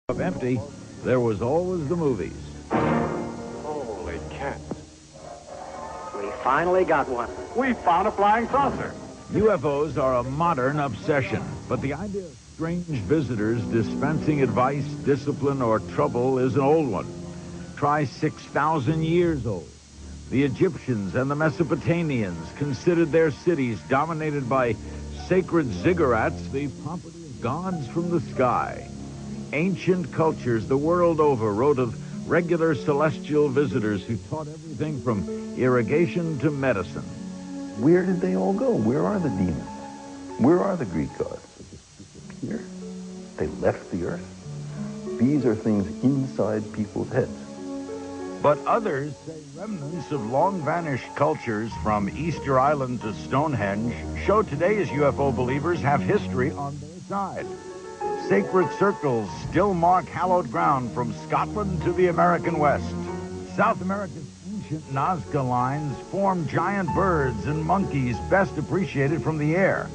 Empty, there was always the movies. Holy cats. We finally got one. We found a flying saucer. UFOs are a modern obsession, but the idea of strange visitors dispensing advice, discipline, or trouble is an old one. Try 6,000 years old. The Egyptians and the Mesopotamians considered their cities dominated by sacred ziggurats, the property of gods from the sky. Ancient cultures the world over wrote of regular celestial visitors who taught everything from irrigation to medicine. Where did they all go? Where are the demons? Where are the Greek gods? They just disappeared. They left the earth. These are things inside people's heads. But others say remnants of long-vanished cultures from Easter Island to Stonehenge show today's UFO believers have history on their side. Sacred circles still mark hallowed ground from Scotland to the American West. South America's ancient Nazca lines form giant birds and monkeys best appreciated from the air.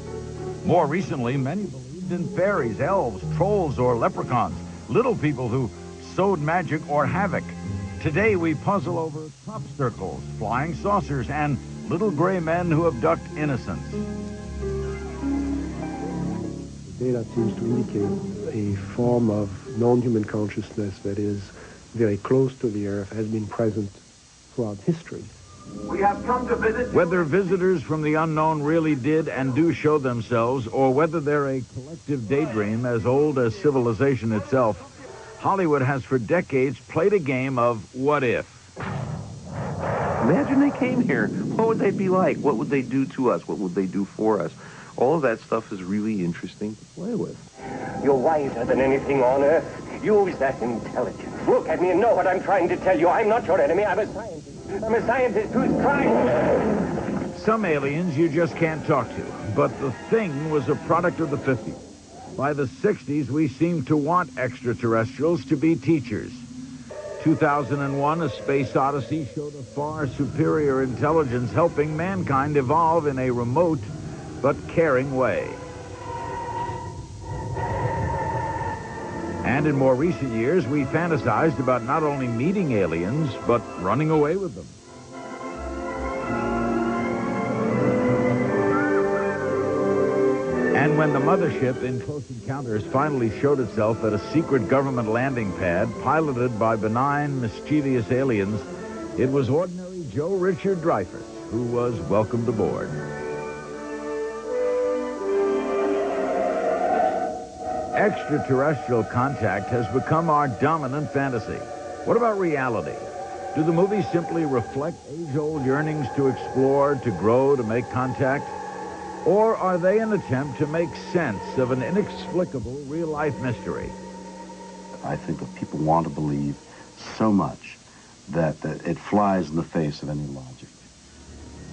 More recently, many believed in fairies, elves, trolls, or leprechauns, little people who sowed magic or havoc. Today, we puzzle over crop circles, flying saucers, and little gray men who abduct innocents. Data seems to indicate a form of non-human consciousness that is very close to the Earth, has been present throughout history. We have come to visit. Whether visitors from the unknown really did and do show themselves, or whether they're a collective daydream as old as civilization itself, Hollywood has for decades played a game of what if. Imagine they came here. What would they be like? What would they do to us? What would they do for us? All of that stuff is really interesting to play with. You're wiser than anything on Earth. Use that intelligence. Look at me and know what I'm trying to tell you. I'm not your enemy. I'm a scientist. I'm a scientist who's trying. Some aliens you just can't talk to, but the thing was a product of the 50s. By the 60s, we seemed to want extraterrestrials to be teachers. 2001, A Space Odyssey showed a far superior intelligence helping mankind evolve in a remote but caring way. And in more recent years, we fantasized about not only meeting aliens, but running away with them. And when the mothership in Close Encounters finally showed itself at a secret government landing pad piloted by benign, mischievous aliens, it was ordinary Joe Richard Dreyfuss who was welcomed aboard. Extraterrestrial contact has become our dominant fantasy. What about reality? Do the movies simply reflect age-old yearnings to explore, to grow, to make contact? Or are they an attempt to make sense of an inexplicable real-life mystery? I think that people want to believe so much that it flies in the face of any logic.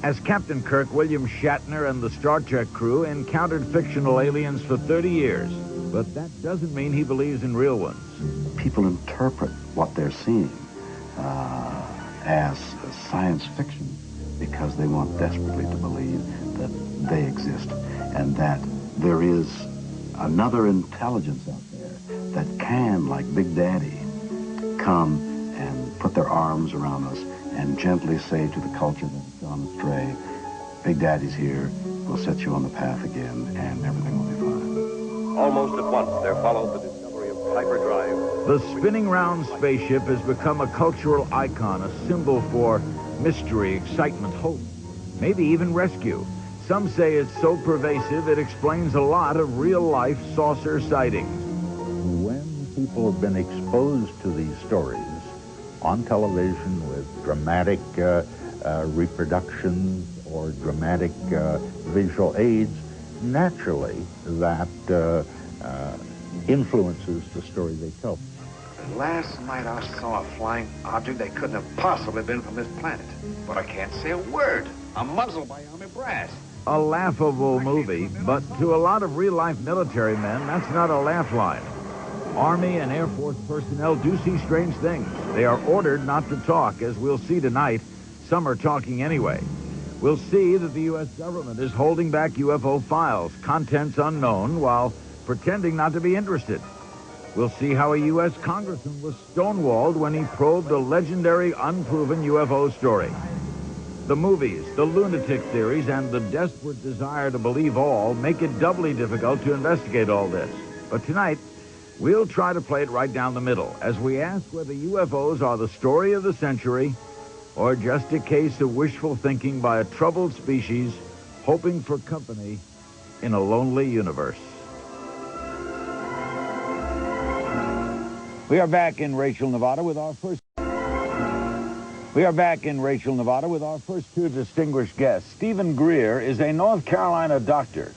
As Captain Kirk, William Shatner and the Star Trek crew encountered fictional aliens for 30 years. But that doesn't mean he believes in real ones. People interpret what they're seeing as science fiction because they want desperately to believe that they exist and that there is another intelligence out there that can, like Big Daddy, come and put their arms around us and gently say to the culture that has gone astray, Big Daddy's here, we'll set you on the path again, and everything will be fine. Almost at once, there followed the discovery of hyperdrive. The spinning round spaceship has become a cultural icon, a symbol for mystery, excitement, hope, maybe even rescue. Some say it's so pervasive it explains a lot of real-life saucer sightings. When people have been exposed to these stories on television with dramatic reproductions or dramatic visual aids, naturally that influences the story they tell. Last night I saw a flying object that couldn't have possibly been from this planet. But I can't say a word. I'm muzzled by Army brass. A laughable movie, but to a lot of real-life military men, that's not a laugh line. Army and Air Force personnel do see strange things. They are ordered not to talk, as we'll see tonight. Some are talking anyway. We'll see that the U.S. government is holding back UFO files, contents unknown, while pretending not to be interested. We'll see how a U.S. congressman was stonewalled when he probed a legendary unproven UFO story. The movies, the lunatic theories, and the desperate desire to believe all make it doubly difficult to investigate all this. But tonight, we'll try to play it right down the middle as we ask whether UFOs are the story of the century or just a case of wishful thinking by a troubled species hoping for company in a lonely universe. We are back in Rachel, Nevada with our first two distinguished guests. Stephen Greer is a North Carolina doctor.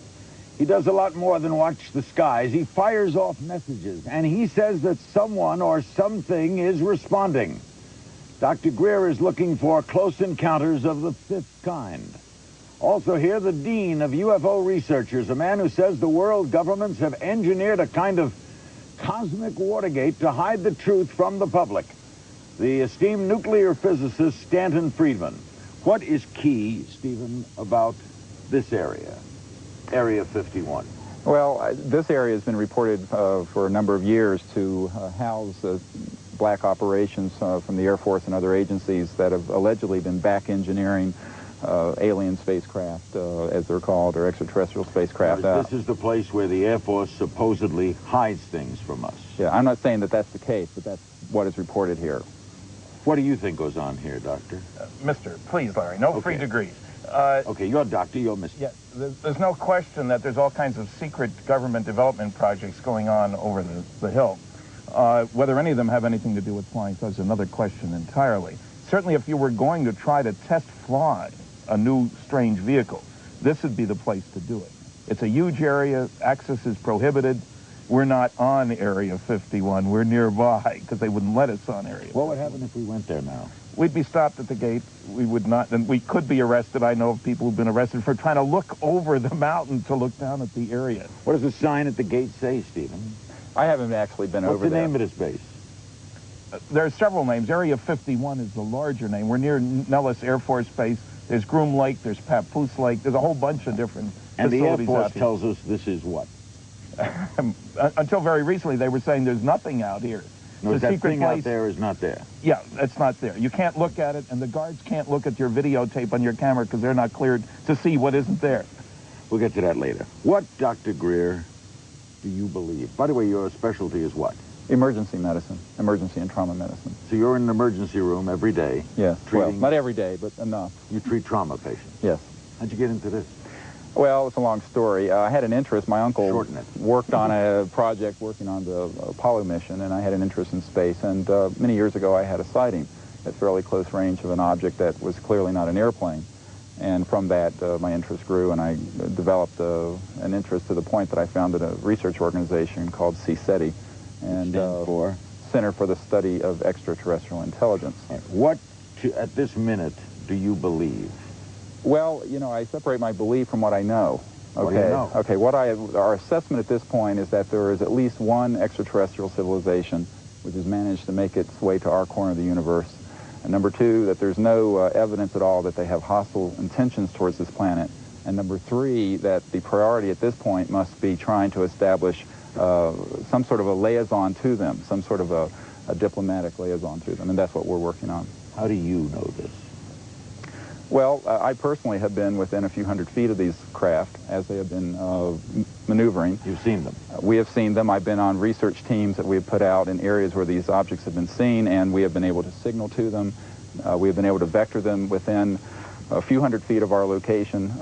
He does a lot more than watch the skies. He fires off messages, and he says that someone or something is responding. Dr. Greer is looking for close encounters of the fifth kind. Also here, the dean of UFO researchers, a man who says the world governments have engineered a kind of cosmic Watergate to hide the truth from the public. The esteemed nuclear physicist Stanton Friedman. What is key, Stephen, about this area, Area 51? Well, this area has been reported for a number of years to house black operations from the Air Force and other agencies that have allegedly been back engineering alien spacecraft, as they're called, or extraterrestrial spacecraft. This is the place where the Air Force supposedly hides things from us. Yeah, I'm not saying that that's the case, but that's what is reported here. What do you think goes on here, Doctor? Mister, please, Larry, no free degrees. Okay, you're a doctor, you're Mr. Yeah, there's no question that there's all kinds of secret government development projects going on over the hill. Whether any of them have anything to do with flying is another question entirely. Certainly, if you were going to try to test fly a new strange vehicle, this would be the place to do it. It's a huge area, access is prohibited. We're not on Area 51, we're nearby, because they wouldn't let us on Area 51. What would happen if we went there now? We'd be stopped at the gate. We would not, and we could be arrested. I know of people who've been arrested for trying to look over the mountain to look down at the area. What does the sign at the gate say, Stephen? I haven't actually been over there. What's the name of this base? There are several names. Area 51 is the larger name. We're near Nellis Air Force Base. There's Groom Lake, there's Papoose Lake. There's a whole bunch of different and facilities. And the Air Force tells us this is what? Until very recently, they were saying there's nothing out here. No, that thing out there is not there. Yeah, it's not there. You can't look at it, and the guards can't look at your videotape on your camera because they're not cleared to see what isn't there. We'll get to that later. What, Dr. Greer, do you believe? By the way, your specialty is what? Emergency medicine, emergency and trauma medicine. So you're in an emergency room every day? Yes, well, not every day, but enough. You treat trauma patients? Yes. How'd you get into this? Well, it's a long story. I had an interest. My uncle worked on a project working on the Apollo mission, and I had an interest in space. And many years ago, I had a sighting at fairly close range of an object that was clearly not an airplane. And from that, my interest grew, and I developed an interest to the point that I founded a research organization called CSETI, and for Center for the Study of Extraterrestrial Intelligence. What, at this minute, do you believe? Well, you know, I separate my belief from what I know. Okay. What do you know? Okay, our assessment at this point is that there is at least one extraterrestrial civilization which has managed to make its way to our corner of the universe. And number two, that there's no evidence at all that they have hostile intentions towards this planet. And number three, that the priority at this point must be trying to establish some sort of a liaison to them, some sort of a diplomatic liaison to them, and that's what we're working on. How do you know this? Well, I personally have been within a few hundred feet of these craft as they have been maneuvering. You've seen them? We have seen them. I've been on research teams that we have put out in areas where these objects have been seen, and we have been able to signal to them. We have been able to vector them within a few hundred feet of our location,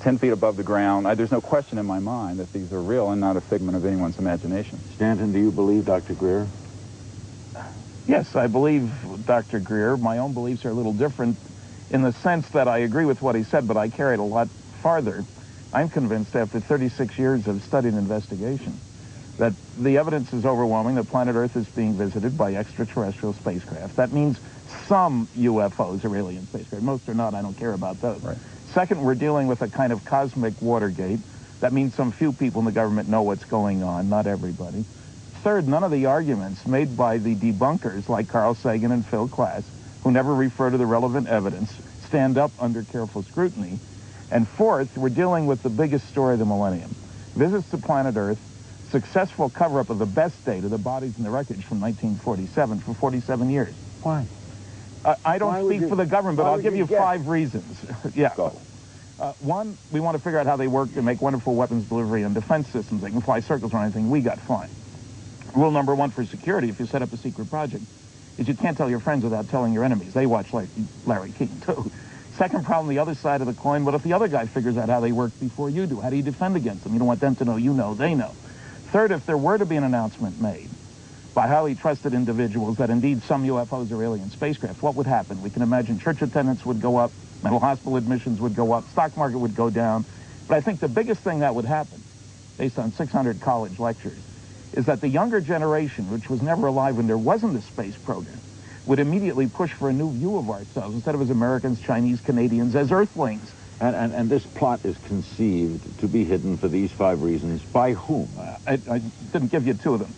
10 feet above the ground. There's no question in my mind that these are real and not a figment of anyone's imagination. Stanton, do you believe Dr. Greer? Yes, I believe Dr. Greer. My own beliefs are a little different in the sense that I agree with what he said, but I carry it a lot farther. I'm convinced after 36 years of study and investigation that the evidence is overwhelming that planet Earth is being visited by extraterrestrial spacecraft. That means some UFOs are alien spacecraft. Most are not. I don't care about those. Right. Second, we're dealing with a kind of cosmic Watergate. That means some few people in the government know what's going on, not everybody. Third, none of the arguments made by the debunkers like Carl Sagan and Phil Klass, who never refer to the relevant evidence, stand up under careful scrutiny. And fourth, we're dealing with the biggest story of the millennium. Visits to planet Earth, successful cover-up of the best data, the bodies in the wreckage from 1947, for 47 years. Why? I don't speak for the government, but I'll give you 5 reasons. Yeah. Go. One, we want to figure out how they work to make wonderful weapons delivery and defense systems. They can fly circles or anything we got flying. Rule number 1 for security, if you set up a secret project, is you can't tell your friends without telling your enemies. They watch Larry King, too. Second problem, the other side of the coin, what if the other guy figures out how they work before you do? How do you defend against them? You don't want them to know you know, they know. Third, if there were to be an announcement made by highly trusted individuals that indeed some UFOs are alien spacecraft, what would happen? We can imagine church attendance would go up, mental hospital admissions would go up, stock market would go down. But I think the biggest thing that would happen, based on 600 college lectures, is that the younger generation, which was never alive when there wasn't a space program, would immediately push for a new view of ourselves, instead of as Americans, Chinese, Canadians, as Earthlings. And this plot is conceived to be hidden for these 5 reasons. By whom? I didn't give you 2 of them.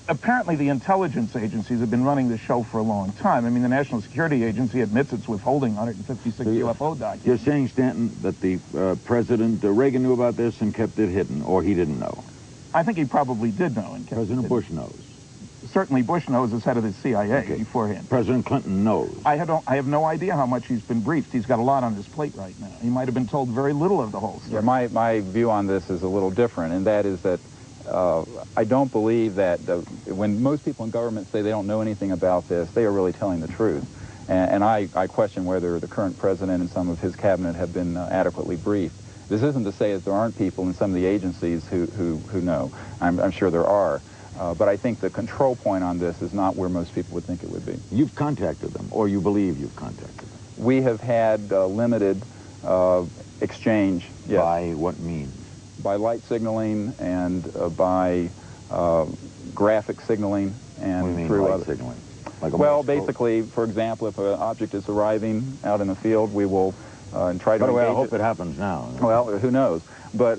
Apparently the intelligence agencies have been running the show for a long time. I mean, the National Security Agency admits it's withholding 156 UFO documents. You're saying, Stanton, that the President Reagan knew about this and kept it hidden, or he didn't know? I think he probably did know and kept President it Bush knows. Certainly Bush knows as head of the CIA beforehand. President Clinton knows. I have no idea how much he's been briefed. He's got a lot on his plate right now. He might have been told very little of the whole story. Yeah, my view on this is a little different, and that is that I don't believe that when most people in government say they don't know anything about this, they are really telling the truth. And I question whether the current president and some of his cabinet have been adequately briefed. This isn't to say that there aren't people in some of the agencies who know. I'm sure there are. But I think the control point on this is not where most people would think it would be. You've contacted them, or you believe you've contacted them? We have had limited exchange. Yes. By what means? By light signaling and by graphic signaling and What do you mean, through light other signaling? Like a well, Morse code? basically, for example, if an object is arriving out in the field, we will try to By the way, I engage hope it happens now. Well, who knows? But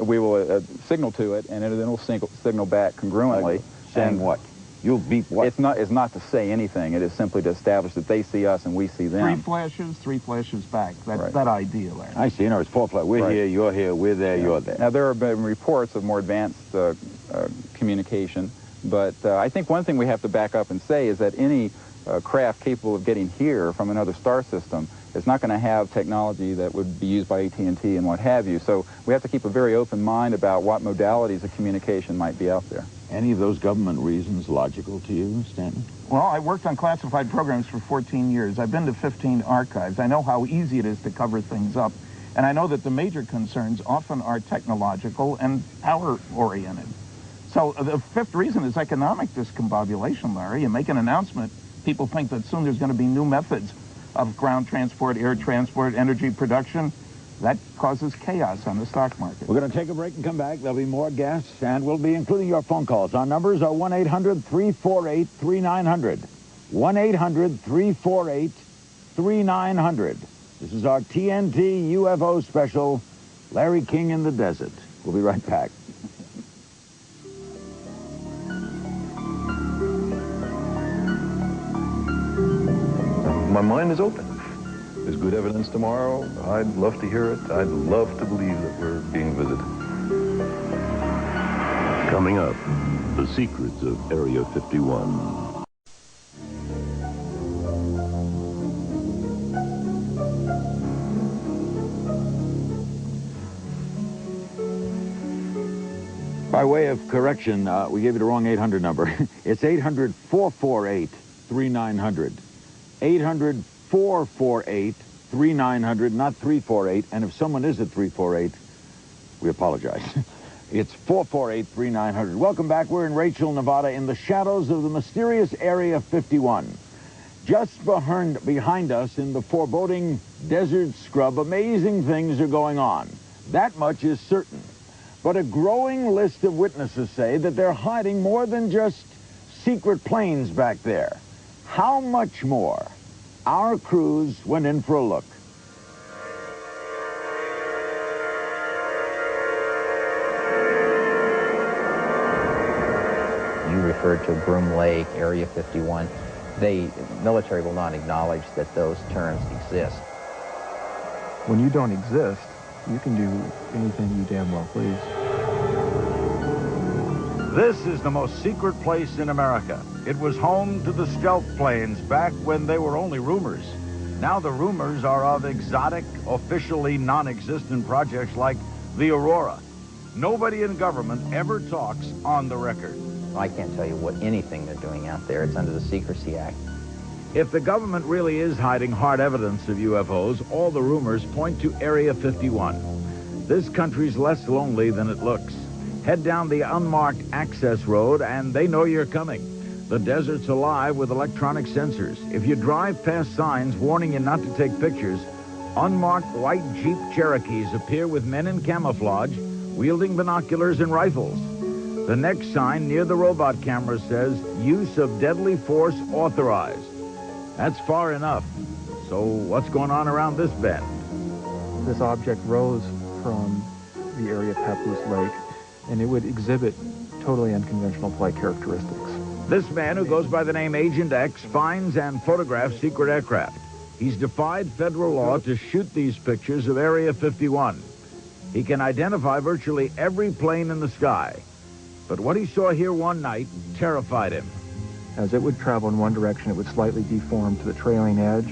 we will signal to it, and then it'll signal back congruently. Saying what? You'll beep what? It's not to say anything. It is simply to establish that they see us and we see them. 3 flashes back. That's Right. that idea, Larry. I see. You know, it's 4 flags. We're Right. here, you're here, we're there, you're there. Now, there have been reports of more advanced communication, but I think one thing we have to back up and say is that any craft capable of getting here from another star system is not going to have technology that would be used by AT&T and what have you. So we have to keep a very open mind about what modalities of communication might be out there. Any of those government reasons logical to you, Stanton? Well, I worked on classified programs for 14 years. I've been to 15 archives. I know how easy it is to cover things up. And I know that the major concerns often are technological and power-oriented. So the 5th reason is economic discombobulation, Larry. You make an announcement, people think that soon there's going to be new methods of ground transport, air transport, energy production. That causes chaos on the stock market. We're going to take a break and come back. There'll be more guests, and we'll be including your phone calls. Our numbers are 1-800-348-3900. 1-800-348-3900. This is our TNT UFO special, Larry King in the Desert. We'll be right back. My mind is open. There's good evidence tomorrow. I'd love to hear it. I'd love to believe that we're being visited. Coming up, the secrets of Area 51. By way of correction, we gave you the wrong 800 number. It's 800-448-3900. 800-448-3900, not 348. And if someone is at 348, we apologize. It's 448-3900. Welcome back. We're in Rachel, Nevada, in the shadows of the mysterious Area 51. Just behind us in the foreboding desert scrub, amazing things are going on. That much is certain. But a growing list of witnesses say that they're hiding more than just secret planes back there. How much more? Our crews went in for a look. You referred to Groom Lake, Area 51. The military will not acknowledge that those terms exist. When you don't exist, you can do anything you damn well please. This is the most secret place in America. It was home to the stealth planes back when they were only rumors. Now the rumors are of exotic, officially non-existent projects like the Aurora. Nobody in government ever talks on the record. I can't tell you what anything they're doing out there. It's under the Secrecy Act. If the government really is hiding hard evidence of UFOs, all the rumors point to Area 51. This country's less lonely than it looks. Head down the unmarked access road and they know you're coming. The desert's alive with electronic sensors. If you drive past signs warning you not to take pictures, unmarked white Jeep Cherokees appear with men in camouflage, wielding binoculars and rifles. The next sign near the robot camera says, use of deadly force authorized. That's far enough. So what's going on around this bend? This object rose from the area of Papoose Lake, and it would exhibit totally unconventional flight characteristics. This man, who goes by the name Agent X, finds and photographs secret aircraft. He's defied federal law to shoot these pictures of Area 51. He can identify virtually every plane in the sky. But what he saw here one night terrified him. As it would travel in one direction, it would slightly deform to the trailing edge,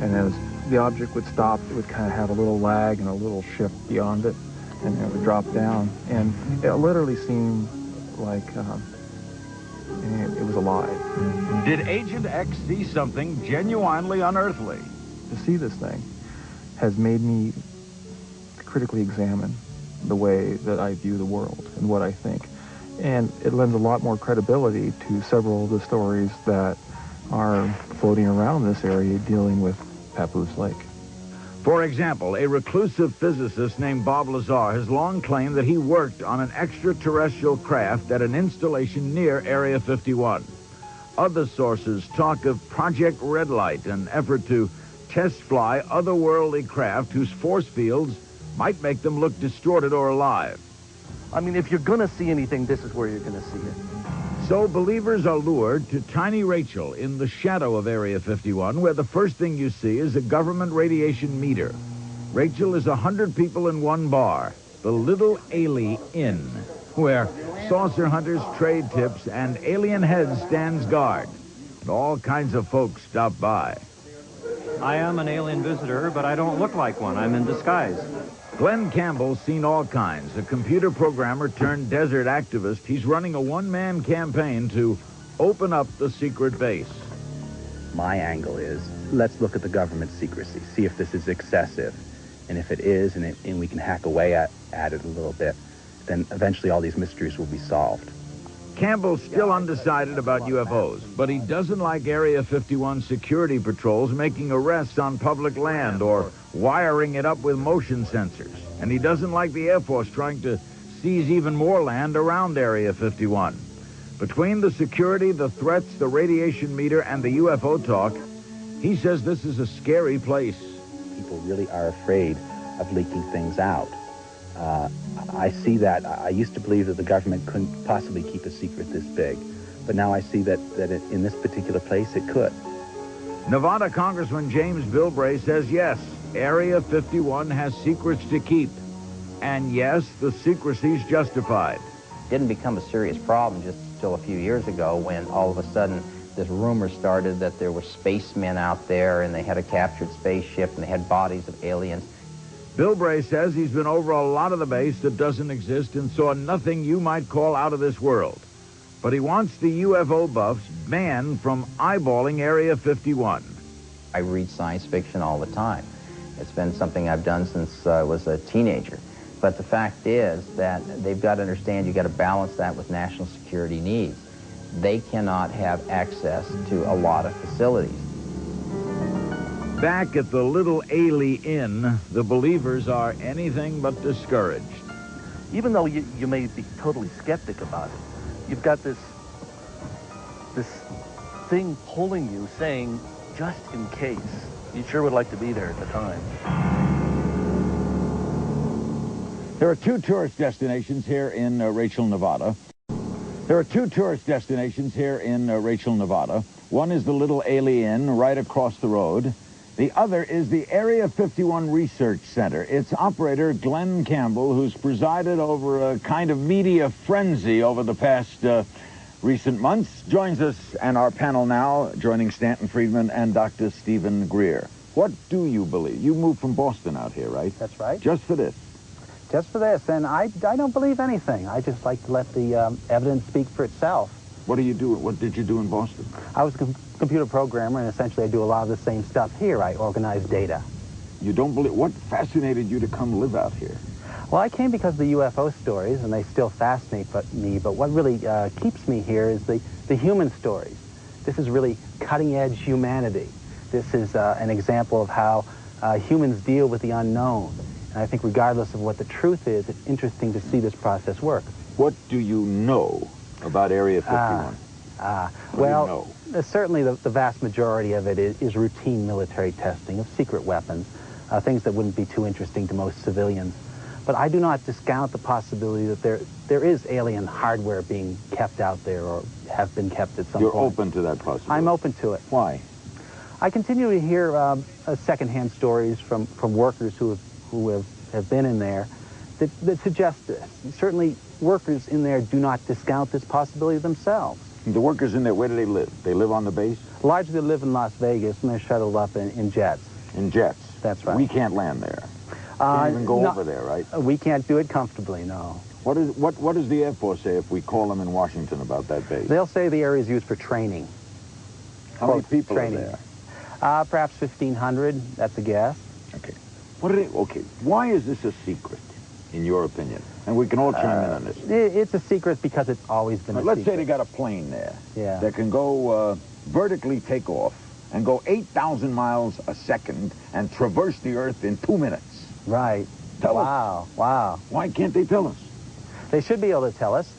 and as the object would stop, it would kind of have a little lag and a little shift beyond it, and it would drop down. And it literally seemed like it was alive. Did Agent X see something genuinely unearthly? To see this thing has made me critically examine the way that I view the world and what I think. And it lends a lot more credibility to several of the stories that are floating around this area dealing with Papoose Lake. For example, a reclusive physicist named Bob Lazar has long claimed that he worked on an extraterrestrial craft at an installation near Area 51. Other sources talk of Project Red Light, an effort to test fly otherworldly craft whose force fields might make them look distorted or alive. I mean, if you're gonna see anything, this is where you're gonna see it. So believers are lured to Tiny Rachel in the shadow of Area 51, where the first thing you see is a government radiation meter. Rachel is 100 people in one bar, the Little Ailey Inn, where saucer hunters trade tips and Alien Heads stands guard. And all kinds of folks stop by. I am an alien visitor, but I don't look like one. I'm in disguise. Glenn Campbell's seen all kinds. A computer programmer turned desert activist. He's running a one-man campaign to open up the secret base. My angle is, let's look at the government secrecy, see if this is excessive. And if it is, and we can hack away at it a little bit, then eventually all these mysteries will be solved. Campbell's still undecided about UFOs, but he doesn't like Area 51 security patrols making arrests on public land or wiring it up with motion sensors. And he doesn't like the Air Force trying to seize even more land around Area 51. Between the security, the threats, the radiation meter, and the UFO talk, he says this is a scary place. People really are afraid of leaking things out. I see that. I used to believe that the government couldn't possibly keep a secret this big, but now I see that in this particular place it could. Nevada Congressman James Bilbray says yes, Area 51 has secrets to keep. And yes, the secrecy's justified. It didn't become a serious problem just until a few years ago when all of a sudden this rumor started that there were spacemen out there and they had a captured spaceship and they had bodies of aliens. Bilbray says he's been over a lot of the base that doesn't exist and saw nothing you might call out of this world. But he wants the UFO buffs banned from eyeballing Area 51. I read science fiction all the time. It's been something I've done since I was a teenager. But the fact is that they've got to understand you've got to balance that with national security needs. They cannot have access to a lot of facilities. Back at the Little Ailey Inn, the believers are anything but discouraged. Even though you may be totally skeptic about it, you've got this thing pulling you, saying, just in case, you sure would like to be there at the time. There are two tourist destinations here in Rachel, Nevada. One is the Little Ailey Inn right across the road. The other is the Area 51 Research Center. Its operator, Glenn Campbell, who's presided over a kind of media frenzy over the past recent months, joins us and our panel now, joining Stanton Friedman and Dr. Stephen Greer. What do you believe? You moved from Boston out here, right? That's right. Just for this? Just for this, and I don't believe anything. I just like to let the evidence speak for itself. What do you do? What did you do in Boston? I was a computer programmer, and essentially I do a lot of the same stuff here. I organize data. You don't believe... What fascinated you to come live out here? Well, I came because of the UFO stories, and they still fascinate me, but what really keeps me here is the human stories. This is really cutting-edge humanity. This is an example of how humans deal with the unknown. And I think regardless of what the truth is, it's interesting to see this process work. What do you know about Area 51? Well, certainly the vast majority of it is routine military testing of secret weapons, things that wouldn't be too interesting to most civilians. But I do not discount the possibility that there is alien hardware being kept out there or have been kept at some point. You're open to that possibility? I'm open to it. Why? I continue to hear secondhand stories from workers who have been in there that suggest this. Certainly, workers in there do not discount this possibility themselves. The workers in there, where do they live? They live on the base? Largely they live in Las Vegas, and they're shuttled up in jets. In jets? That's right. We can't land there. Can't even go over there, right? We can't do it comfortably, no. What does the Air Force say if we call them in Washington about that base? They'll say the area is used for training. How many people are there? Perhaps 1,500, that's a guess. Okay. Okay, why is this a secret, in your opinion? And we can all chime in on this. It's a secret because it's always been a secret. Let's say they got a plane there that can go vertically take off and go 8,000 miles a second and traverse the Earth in 2 minutes. Right. Tell us. Wow. Why can't they tell us? They should be able to tell us.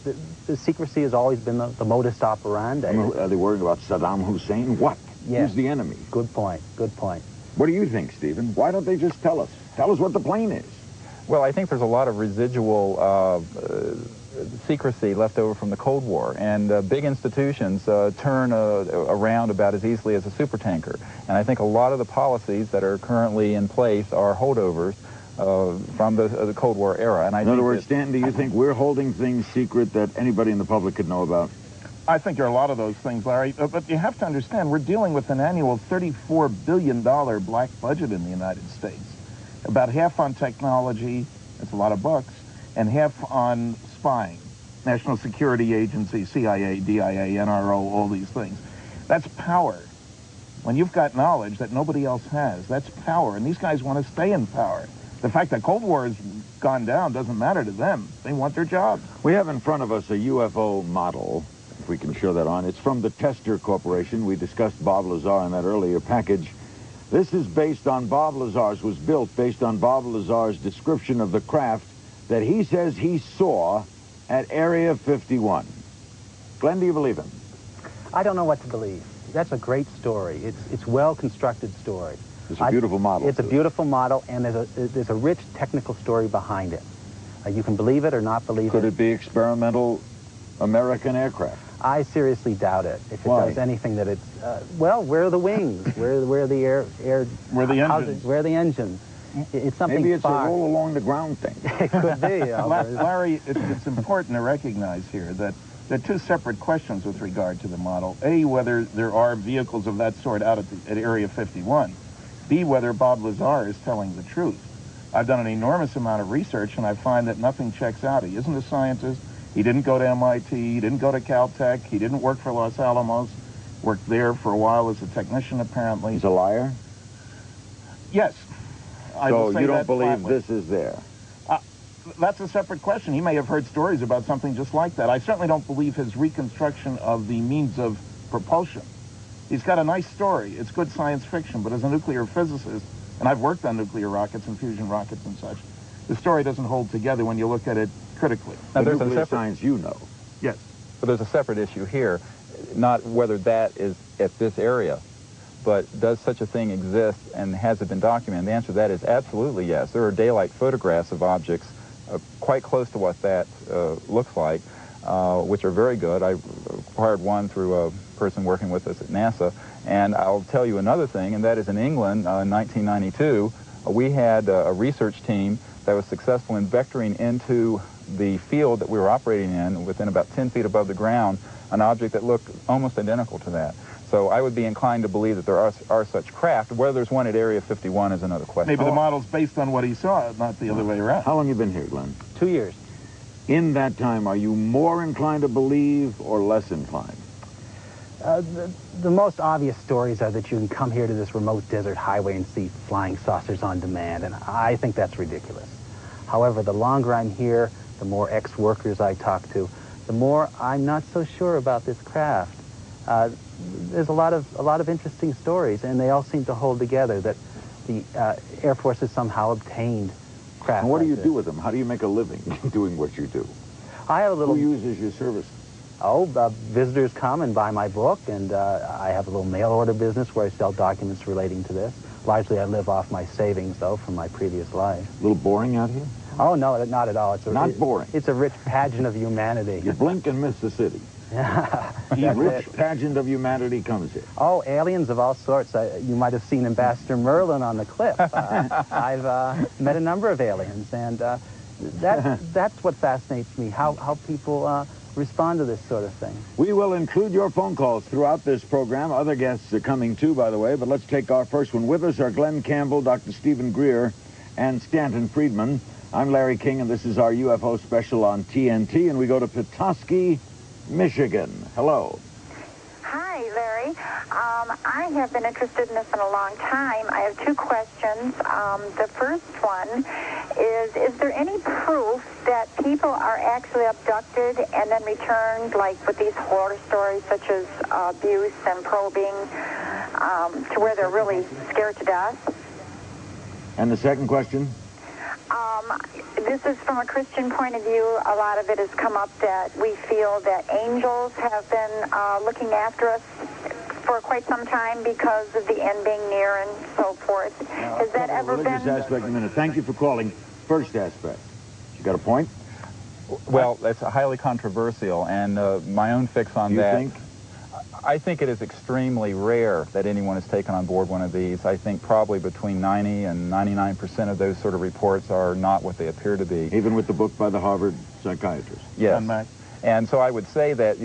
The secrecy has always been the modus operandi. Are they worried about Saddam Hussein? What? Yes. Who's the enemy? Good point. Good point. What do you think, Stephen? Why don't they just tell us? Tell us what the plane is. Well, I think there's a lot of residual secrecy left over from the Cold War, and big institutions turn around about as easily as a supertanker. And I think a lot of the policies that are currently in place are holdovers from the Cold War era. And in other words, Stanton, do you think we're holding things secret that anybody in the public could know about? I think there are a lot of those things, Larry, but you have to understand we're dealing with an annual $34 billion black budget in the United States. About half on technology, that's a lot of bucks, and half on spying. National Security Agency, CIA, DIA, NRO, all these things. That's power. When you've got knowledge that nobody else has, that's power, and these guys want to stay in power. The fact that Cold War has gone down doesn't matter to them. They want their jobs. We have in front of us a UFO model, if we can show that on. It's from the Tester Corporation. We discussed Bob Lazar in that earlier package. This is based on was built based on Bob Lazar's description of the craft that he says he saw at Area 51. Glenn, do you believe him? I don't know what to believe. That's a great story. It's well-constructed story. It's a beautiful model. It's a beautiful model, and there's a rich technical story behind it. You can believe it or not believe it. Could it be experimental American aircraft? I seriously doubt it. If it Why? does anything that it's, well, where are the wings? where are the air where are the engines? Where are the engines? It's something Maybe it's far. a roll along the ground thing. It could be. Larry, it's important to recognize here that there are two separate questions with regard to the model. A, whether there are vehicles of that sort out at Area 51. B, whether Bob Lazar is telling the truth. I've done an enormous amount of research, and I find that nothing checks out. He isn't a scientist. He didn't go to MIT. He didn't go to Caltech. He didn't work for Los Alamos. Worked there for a while as a technician, apparently. He's a liar? Yes. So you don't believe this is there? That's a separate question. He may have heard stories about something just like that. I certainly don't believe his reconstruction of the means of propulsion. He's got a nice story. It's good science fiction, but as a nuclear physicist, and I've worked on nuclear rockets and fusion rockets and such, the story doesn't hold together when you look at it critically. Now, there's nuclear science you know. Yes. But there's a separate issue here, not whether that is at this area, but does such a thing exist and has it been documented? The answer to that is absolutely yes. There are daylight photographs of objects quite close to what that looks like, which are very good. I acquired one through a person working with us at NASA. And I'll tell you another thing, and that is in England in 1992, we had a research team that was successful in vectoring into the field that we were operating in, within about 10 feet above the ground, an object that looked almost identical to that. So I would be inclined to believe that there are such craft. Whether there's one at Area 51 is another question. Maybe the model's based on what he saw, not the other way around. How long have you been here, Glenn? 2 years. In that time, are you more inclined to believe or less inclined? The most obvious stories are that you can come here to this remote desert highway and see flying saucers on demand, and I think that's ridiculous. However, the longer I'm here, the more ex-workers I talk to, the more I'm not so sure about this craft. There's a lot of interesting stories, and they all seem to hold together, that the Air Force has somehow obtained craft. And what do you like do with them? How do you make a living doing what you do? I have a little... Who uses your service? Oh, visitors come and buy my book, and I have a little mail order business where I sell documents relating to this. Largely, I live off my savings, though, from my previous life. A little boring out here? Oh, no, not at all. Not boring? It's a rich pageant of humanity. You blink and miss the city. A rich pageant of humanity comes here. Oh, aliens of all sorts. You might have seen Ambassador Merlin on the cliff. I've met a number of aliens, and that's what fascinates me, how people respond to this sort of thing. We will include your phone calls throughout this program. Other guests are coming too, by the way, but let's take our first one. With us are Glenn Campbell, Dr. Stephen Greer, and Stanton Friedman. I'm Larry King, and this is our UFO special on TNT, and we go to Petoskey, Michigan. Hello. Hi, Larry. I have been interested in this in a long time. I have two questions. The first one is there any proof that people are actually abducted and then returned, like with these horror stories such as abuse and probing, to where they're really scared to death? And the second question? This is from a Christian point of view. A lot of it has come up that we feel that angels have been looking after us for quite some time because of the end being near and so forth. Has that ever been... Religious aspect in a minute. Thank you for calling. First aspect. You got a point? Well, that's highly controversial, and my own fix on that... You think? I think it is extremely rare that anyone is taken on board one of these. I think probably between 90 and 99% of those sort of reports are not what they appear to be. Even with the book by the Harvard psychiatrist? Yes. And so I would say that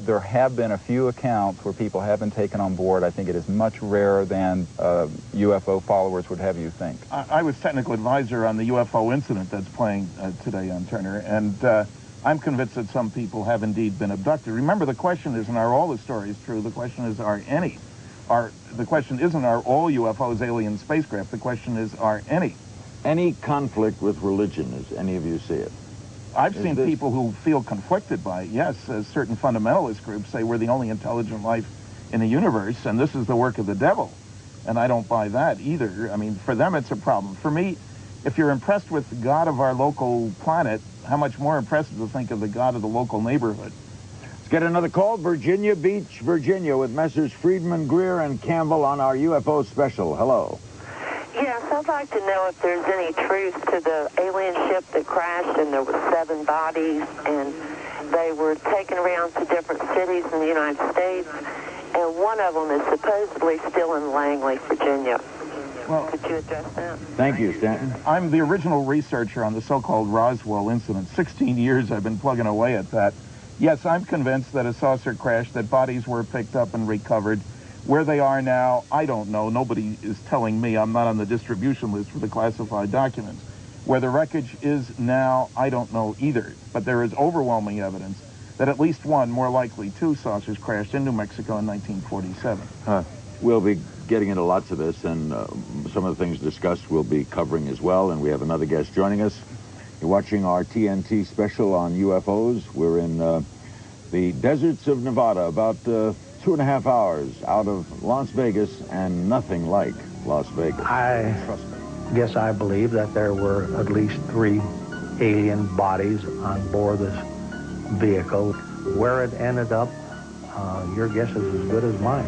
there have been a few accounts where people have been taken on board. I think it is much rarer than UFO followers would have you think. I was technical advisor on the UFO incident that's playing today on Turner, and I'm convinced that some people have indeed been abducted. Remember, the question isn't, are all the stories true? The question is, are any? The question isn't, are all UFOs alien spacecraft? The question is, are any? Any conflict with religion, as any of you see it? I've seen people who feel conflicted by it. Yes, certain fundamentalist groups say we're the only intelligent life in the universe, and this is the work of the devil. And I don't buy that either. I mean, for them, it's a problem. For me, if you're impressed with the God of our local planet, how much more impressive to think of the God of the local neighborhood. Let's get another call. Virginia Beach, Virginia, with Messrs. Friedman, Greer, and Campbell on our UFO special. Hello. Yes, I'd like to know if there's any truth to the alien ship that crashed and there were 7 bodies and they were taken around to different cities in the United States, and one of them is supposedly still in Langley, Virginia. Well, could you address that? Thank you, Stanton. I'm the original researcher on the so-called Roswell incident. 16 years I've been plugging away at that. Yes, I'm convinced that a saucer crashed, that bodies were picked up and recovered. Where they are now, I don't know. Nobody is telling me. I'm not on the distribution list for the classified documents. Where the wreckage is now, I don't know either. But there is overwhelming evidence that at least one, more likely 2 saucers crashed in New Mexico in 1947. We'll be getting into lots of this, and some of the things discussed we'll be covering as well, and we have another guest joining us. You're watching our TNT special on UFOs. We're in the deserts of Nevada, about 2.5 hours out of Las Vegas, and nothing like Las Vegas. I guess I believe that there were at least 3 alien bodies on board this vehicle. Where it ended up, your guess is as good as mine.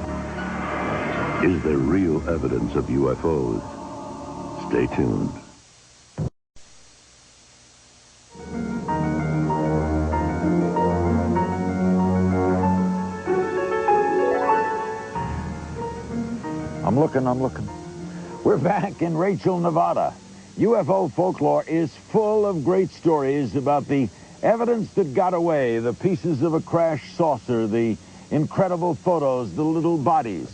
Is there real evidence of UFOs? Stay tuned. I'm looking. We're back in Rachel, Nevada. UFO folklore is full of great stories about the evidence that got away, the pieces of a crashed saucer, the incredible photos, the little bodies.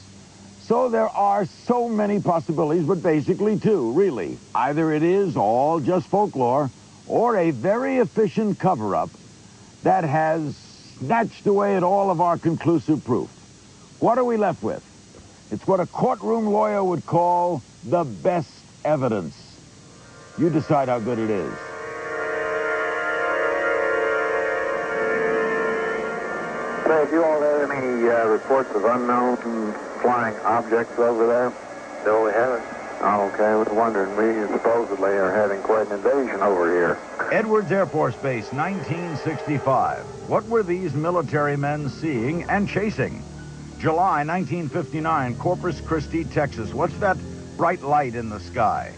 So there are so many possibilities, but basically two, really. Either it is all just folklore, or a very efficient cover-up that has snatched away at all of our conclusive proof. What are we left with? It's what a courtroom lawyer would call the best evidence. You decide how good it is. Say, have you all had any reports of unknown flying objects over there? No, we haven't. Oh, okay. I was wondering. We supposedly are having quite an invasion over here. Edwards Air Force Base, 1965. What were these military men seeing and chasing? July 1959, Corpus Christi, Texas. What's that bright light in the sky?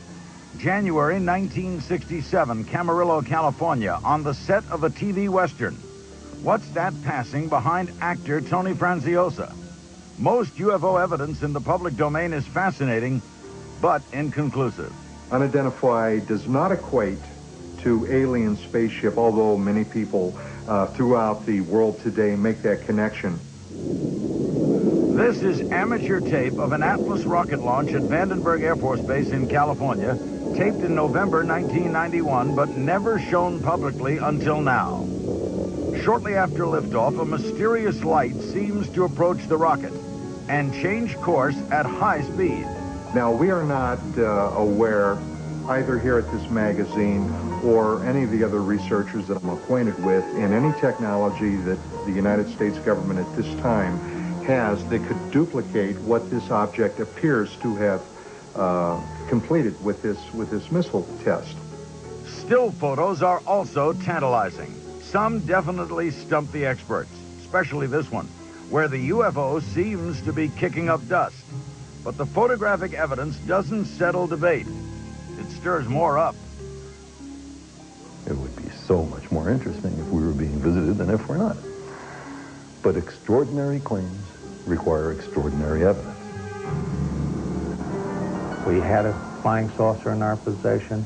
January 1967, Camarillo, California, on the set of a TV Western. What's that passing behind actor Tony Franciosa? Most UFO evidence in the public domain is fascinating, but inconclusive. Unidentified does not equate to alien spaceship, although many people throughout the world today make that connection. This is amateur tape of an Atlas rocket launch at Vandenberg Air Force Base in California, taped in November 1991, but never shown publicly until now. Shortly after liftoff, a mysterious light seems to approach the rocket and change course at high speed. Now, we are not aware, either here at this magazine or any of the other researchers that I'm acquainted with, in any technology that the United States government at this time has that could duplicate what this object appears to have completed with this missile test. Still photos are also tantalizing. Some definitely stump the experts, especially this one, where the UFO seems to be kicking up dust. But the photographic evidence doesn't settle debate. It stirs more up. It would be so much more interesting if we were being visited than if we're not. But extraordinary claims require extraordinary evidence. We had a flying saucer in our possession.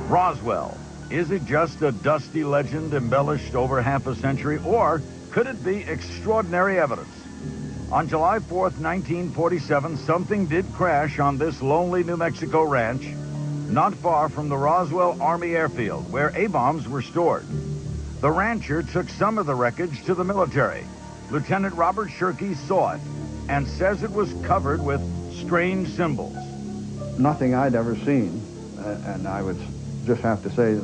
Roswell. Is it just a dusty legend embellished over half a century, or could it be extraordinary evidence? On July 4th, 1947, something did crash on this lonely New Mexico ranch, not far from the Roswell Army Airfield, where A-bombs were stored. The rancher took some of the wreckage to the military. Lieutenant Robert Shirkey saw it and says it was covered with strange symbols. Nothing I'd ever seen, and I would just have to say,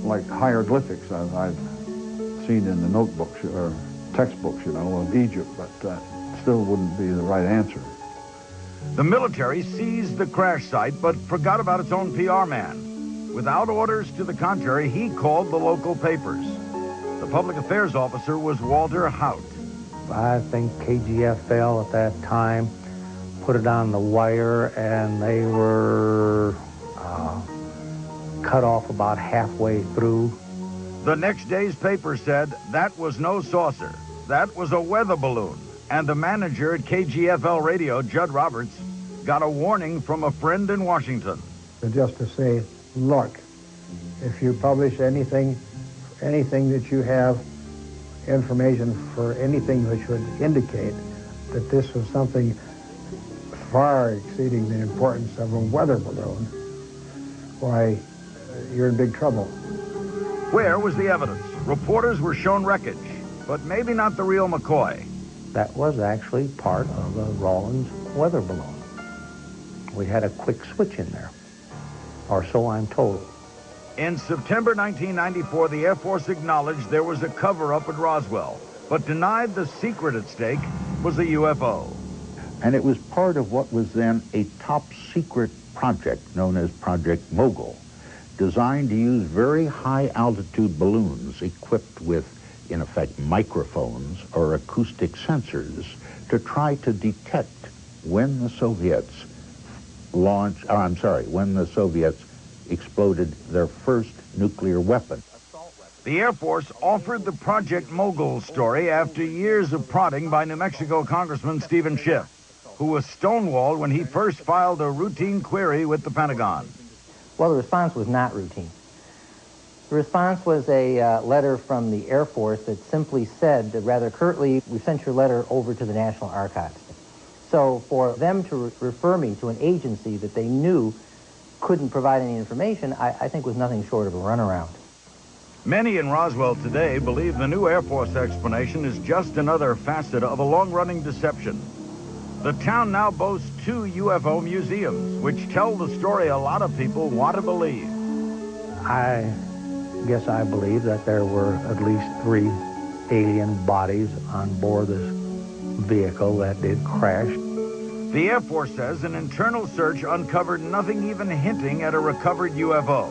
like hieroglyphics I've seen in the notebooks or textbooks, of Egypt, but that still wouldn't be the right answer. The military seized the crash site, but forgot about its own PR man. Without orders to the contrary, he called the local papers. The public affairs officer was Walter Hout. I think KGFL at that time put it on the wire, and they were cut off about halfway through. The next day's paper said that was no saucer. That was a weather balloon. And the manager at KGFL Radio, Judd Roberts, got a warning from a friend in Washington. Just to say, look, if you publish anything that you have information for anything which would indicate that this was something far exceeding the importance of a weather balloon, why, you're in big trouble. Where was the evidence? Reporters were shown wreckage, but maybe not the real McCoy. That was actually part of a Rawlins weather balloon. We had a quick switch in there, or so I'm told. In September 1994, the Air Force acknowledged there was a cover-up at Roswell, but denied the secret at stake was a UFO. And it was part of what was then a top-secret project known as Project Mogul, designed to use very high-altitude balloons equipped with, in effect, microphones or acoustic sensors to try to detect when the Soviets when the Soviets exploded their first nuclear weapon. The Air Force offered the Project Mogul story after years of prodding by New Mexico Congressman Stephen Schiff. who was stonewalled when he first filed a routine query with the Pentagon. Well, the response was not routine. The response was a letter from the Air Force that simply said, rather curtly, we sent your letter over to the National Archives. So for them to refer me to an agency that they knew couldn't provide any information, I think was nothing short of a runaround. Many in Roswell today believe the new Air Force explanation is just another facet of a long-running deception. The town now boasts 2 UFO museums, which tell the story a lot of people want to believe. I guess I believe that there were at least 3 alien bodies on board this vehicle that did crash. The Air Force says an internal search uncovered nothing even hinting at a recovered UFO.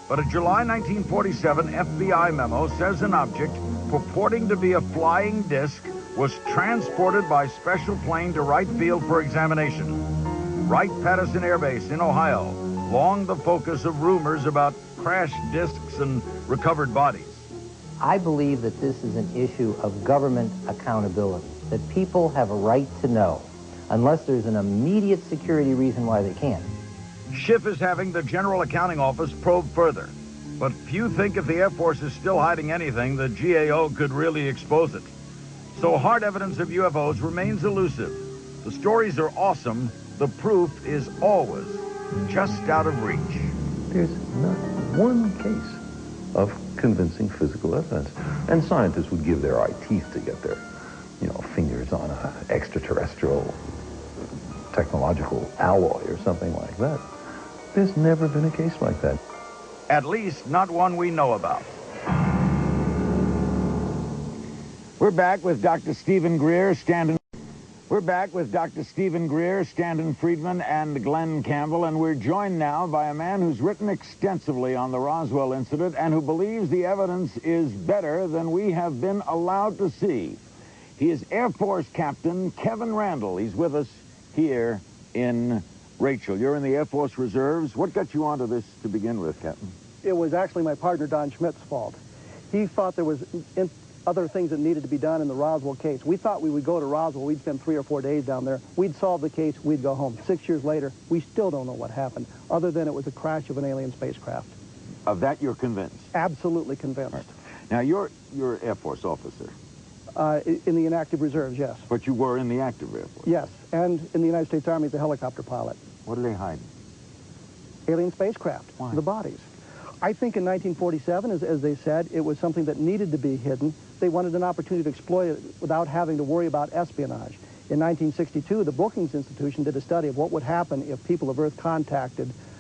But a July 1947 FBI memo says an object purporting to be a flying disc was transported by special plane to Wright Field for examination. Wright-Patterson Air Base in Ohio, long the focus of rumors about crashed discs and recovered bodies. I believe that this is an issue of government accountability, that people have a right to know, unless there's an immediate security reason why they can't. Schiff is having the General Accounting Office probe further. But few think if the Air Force is still hiding anything, the GAO could really expose it. So hard evidence of UFOs remains elusive. The stories are awesome. The proof is always just out of reach. There's not one case of convincing physical evidence. And scientists would give their eye teeth to get their, fingers on an extraterrestrial technological alloy or something like that. There's never been a case like that. At least not one we know about. We're back with Dr. Stephen Greer, Stanton Friedman, and Glenn Campbell, and we're joined now by a man who's written extensively on the Roswell incident and who believes the evidence is better than we have been allowed to see. He is Air Force Captain Kevin Randall. He's with us here in Rachel. You're in the Air Force Reserves. What got you onto this to begin with, Captain? It was actually my partner, Don Schmidt's fault. He thought there was other things that needed to be done in the Roswell case. We thought we would go to Roswell. We'd spend 3 or 4 days down there. We'd solve the case. We'd go home. 6 years later, we still don't know what happened, other than it was a crash of an alien spacecraft. Of that, you're convinced? Absolutely convinced. Right. Now, you're an Air Force officer. In the inactive reserves, yes. But you were in the active Air Force? Yes, and in the United States Army as a helicopter pilot. What are they hiding? Alien spacecraft. Why? The bodies. I think in 1947, as they said, it was something that needed to be hidden. They wanted an opportunity to exploit it without having to worry about espionage. In 1962, the Brookings Institution did a study of what would happen if people of Earth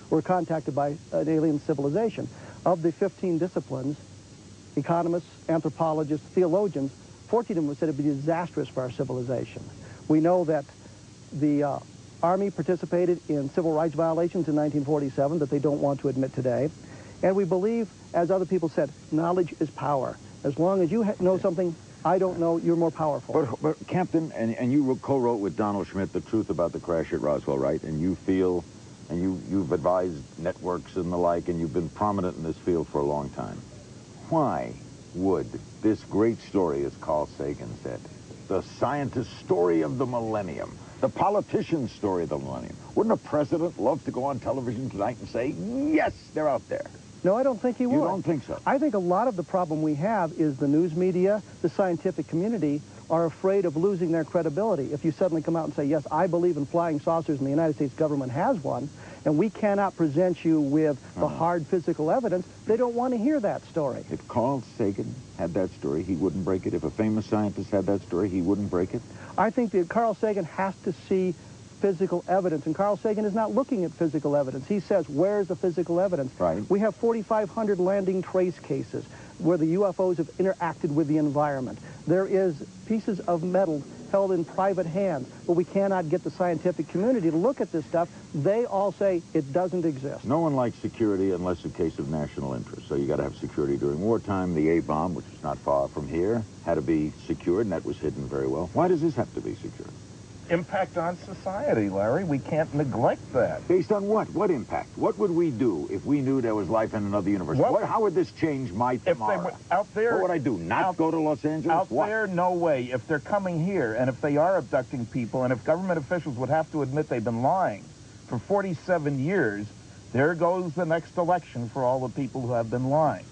were contacted by an alien civilization. Of the 15 disciplines, economists, anthropologists, theologians, 14 of them said it would be disastrous for our civilization. We know that the Army participated in civil rights violations in 1947 that they don't want to admit today. And we believe, as other people said, knowledge is power. As long as you know something I don't know, you're more powerful. But Captain, and you co-wrote with Donald Schmitt The Truth About the Crash at Roswell, right? And you feel, and you've advised networks and the like, and you've been prominent in this field for a long time. Why would this great story, as Carl Sagan said, the scientist's story of the millennium, the politician's story of the millennium, wouldn't a president love to go on television tonight and say, yes, they're out there? No, I don't think he would. You don't think so? I think a lot of the problem we have is the news media, the scientific community are afraid of losing their credibility. If you suddenly come out and say, yes, I believe in flying saucers and the United States government has one, and we cannot present you with the hard physical evidence, they don't want to hear that story. If Carl Sagan had that story, he wouldn't break it. If a famous scientist had that story, he wouldn't break it? I think that Carl Sagan has to see physical evidence, and Carl Sagan is not looking at physical evidence. He says, where's the physical evidence? Right. We have 4,500 landing trace cases where the UFOs have interacted with the environment. There is pieces of metal held in private hands, but we cannot get the scientific community to look at this stuff. They all say it doesn't exist. No one likes security unless it's a case of national interest. So you got to have security during wartime. The A-bomb, which is not far from here, had to be secured, and that was hidden very well. Why does this have to be secured? impact on society, Larry. We can't neglect that. Based on what? What impact? What would we do if we knew there was life in another universe? How would this change my tomorrow? If they were out there, what would I do? Not go to Los Angeles? Out there, no way. If they're coming here, and if they are abducting people, and if government officials would have to admit they've been lying for 47 years, there goes the next election for all the people who have been lying.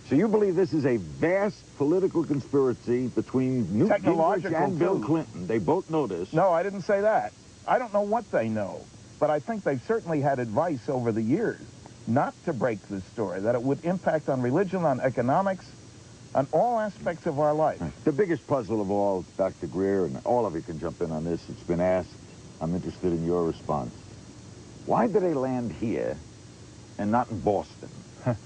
So you believe this is a vast political conspiracy between Newt Gingrich and Bill Clinton? They both know this. No, I didn't say that. I don't know what they know, but I think they've certainly had advice over the years not to break this story, that it would impact on religion, on economics, on all aspects of our life. The biggest puzzle of all, Dr. Greer, and all of you can jump in on this, it's been asked, I'm interested in your response. Why did they land here and not in Boston?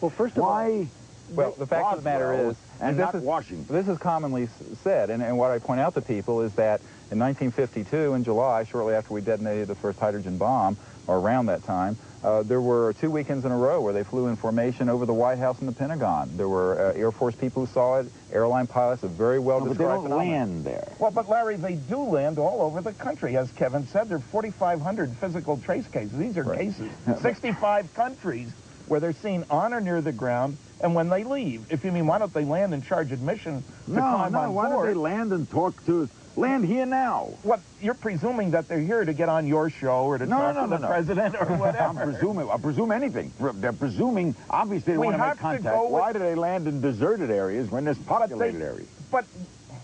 Well, first of all... Well, the fact of the matter is, and not Washington. This is commonly said, and what I point out to people is that in 1952, in July, shortly after we detonated the first hydrogen bomb, or around that time, there were 2 weekends in a row where they flew in formation over the White House and the Pentagon. There were Air Force people who saw it, airline pilots, a very well-described phenomenon. But they don't land there. Well, but Larry, they do land all over the country. As Kevin said, there are 4,500 physical trace cases. These are cases. 65 countries where they're seen on or near the ground, and when they leave. If you mean, why don't they land and charge admission to climb on board? Why don't they land and talk to... Land here now. What, you're presuming that they're here to get on your show or to talk to the president or whatever? I presume anything. They're presuming, obviously, they want to make contact. Why do they land in deserted areas when there's populated areas? But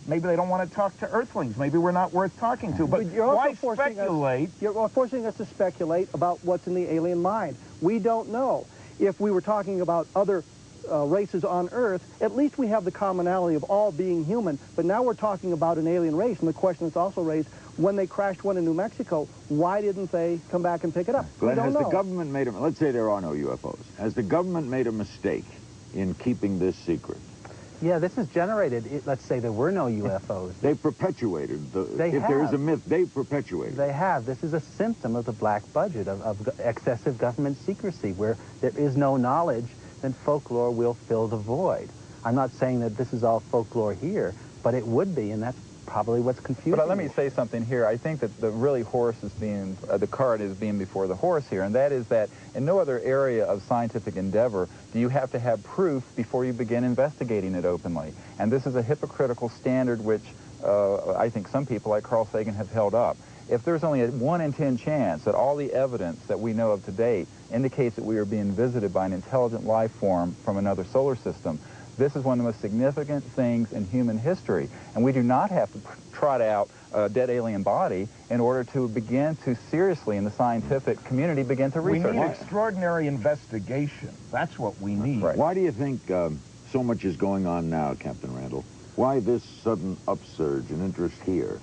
maybe they don't want to talk to Earthlings. Maybe we're not worth talking to. But why speculate? You're forcing us to speculate about what's in the alien mind. We don't know. If we were talking about other races on Earth, at least we have the commonality of all being human. But now we're talking about an alien race, and the question that's also raised, when they crashed one in New Mexico, why didn't they come back and pick it up? Glenn, has the government made let's say there are no UFOs. Has the government made a mistake in keeping this secret? Yeah, this has generated, let's say there were no UFOs. They've perpetuated, if there is a myth, they've perpetuated. They have. This is a symptom of the black budget, of excessive government secrecy, where there is no knowledge, then folklore will fill the void. I'm not saying that this is all folklore here, but it would be, and that's probably what's confusing. But let me say something here. I think that the cart is being before the horse here, and that is that in no other area of scientific endeavor do you have to have proof before you begin investigating it openly. And this is a hypocritical standard which I think some people like Carl Sagan have held up. If there's only a 1 in 10 chance that all the evidence that we know of to date indicates that we are being visited by an intelligent life form from another solar system, this is one of the most significant things in human history. And we do not have to trot out a dead alien body in order to begin to seriously, in the scientific community, begin to research. We need extraordinary investigation. That's what we need. Right. Why do you think so much is going on now, Captain Randall? Why this sudden upsurge in interest here?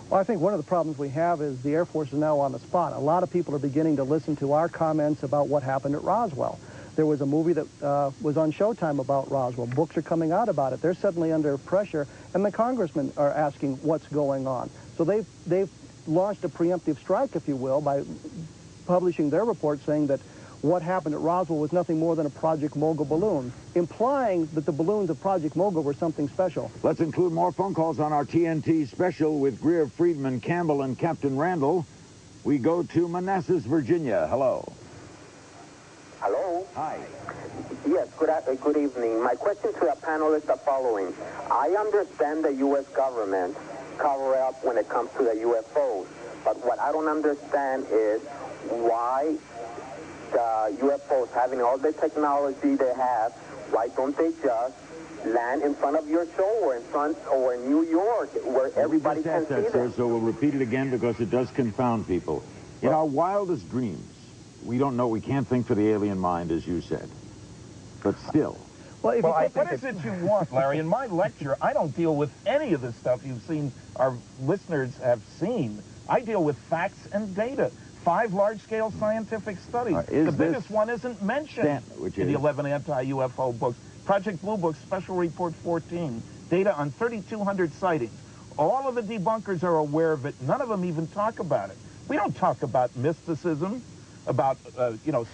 Well, I think one of the problems we have is the Air Force is now on the spot. A lot of people are beginning to listen to our comments about what happened at Roswell. There was a movie that was on Showtime about Roswell. Books are coming out about it. They're suddenly under pressure, and the congressmen are asking what's going on. So they've launched a preemptive strike, if you will, by publishing their report saying that what happened at Roswell was nothing more than a Project Mogul balloon, implying that the balloons of Project Mogul were something special. Let's include more phone calls on our TNT special with Greer, Friedman, Campbell, and Captain Randall. We go to Manassas, Virginia. Hello. Hello? Hi. Yes, good evening. My question to the panel is the following. I understand the U.S. government cover up when it comes to the UFOs, but what I don't understand is why the UFOs, having all the technology they have, why don't they just land in front of your show or in New York where everybody can see them? Sir, so we'll repeat it again because it does confound people. In our wildest dreams, we don't know, we can't think for the alien mind, as you said. But still. What is it you want, Larry? In my lecture, I don't deal with any of the stuff you've seen, our listeners have seen. I deal with facts and data. 5 large-scale scientific studies. The biggest one isn't mentioned in the 11 anti-UFO books. Project Blue Book, Special Report 14. Data on 3,200 sightings. All of the debunkers are aware of it. None of them even talk about it. We don't talk about mysticism, about,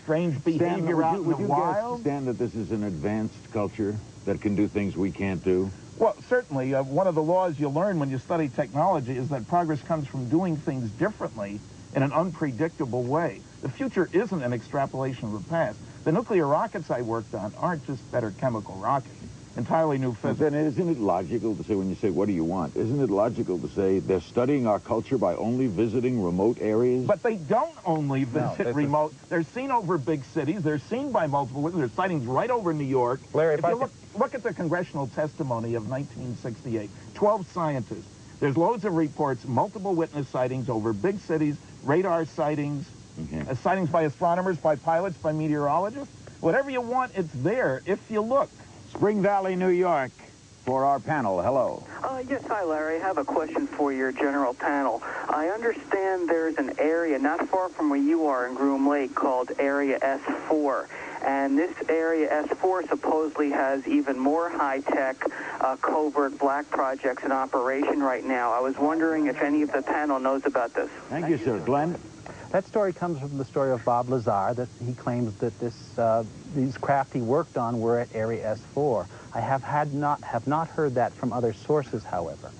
strange behavior out in the wild. Stan, that this is an advanced culture that can do things we can't do? Well, certainly, one of the laws you learn when you study technology is that progress comes from doing things differently in an unpredictable way. The future isn't an extrapolation of the past. The nuclear rockets I worked on aren't just better chemical rockets. Entirely new physics. Then isn't it logical to say, when you say, what do you want? Isn't it logical to say they're studying our culture by only visiting remote areas? But they don't only visit remote. They're seen over big cities. They're seen by multiple witnesses. There's sightings right over New York. Larry, if you look at the congressional testimony of 1968, 12 scientists. There's loads of reports, multiple witness sightings over big cities, radar sightings, sightings by astronomers, by pilots, by meteorologists. Whatever you want, it's there if you look. Spring Valley, New York, for our panel. Hello. Yes, hi, Larry. I have a question for your general panel. I understand there's an area not far from where you are in Groom Lake called Area S4. And this Area S4 supposedly has even more high-tech covert black projects in operation right now. I was wondering if any of the panel knows about this. Thank you, sir. Glenn? That story comes from the story of Bob Lazar, that he claims that these craft he worked on were at Area S4. I have not heard that from other sources, however.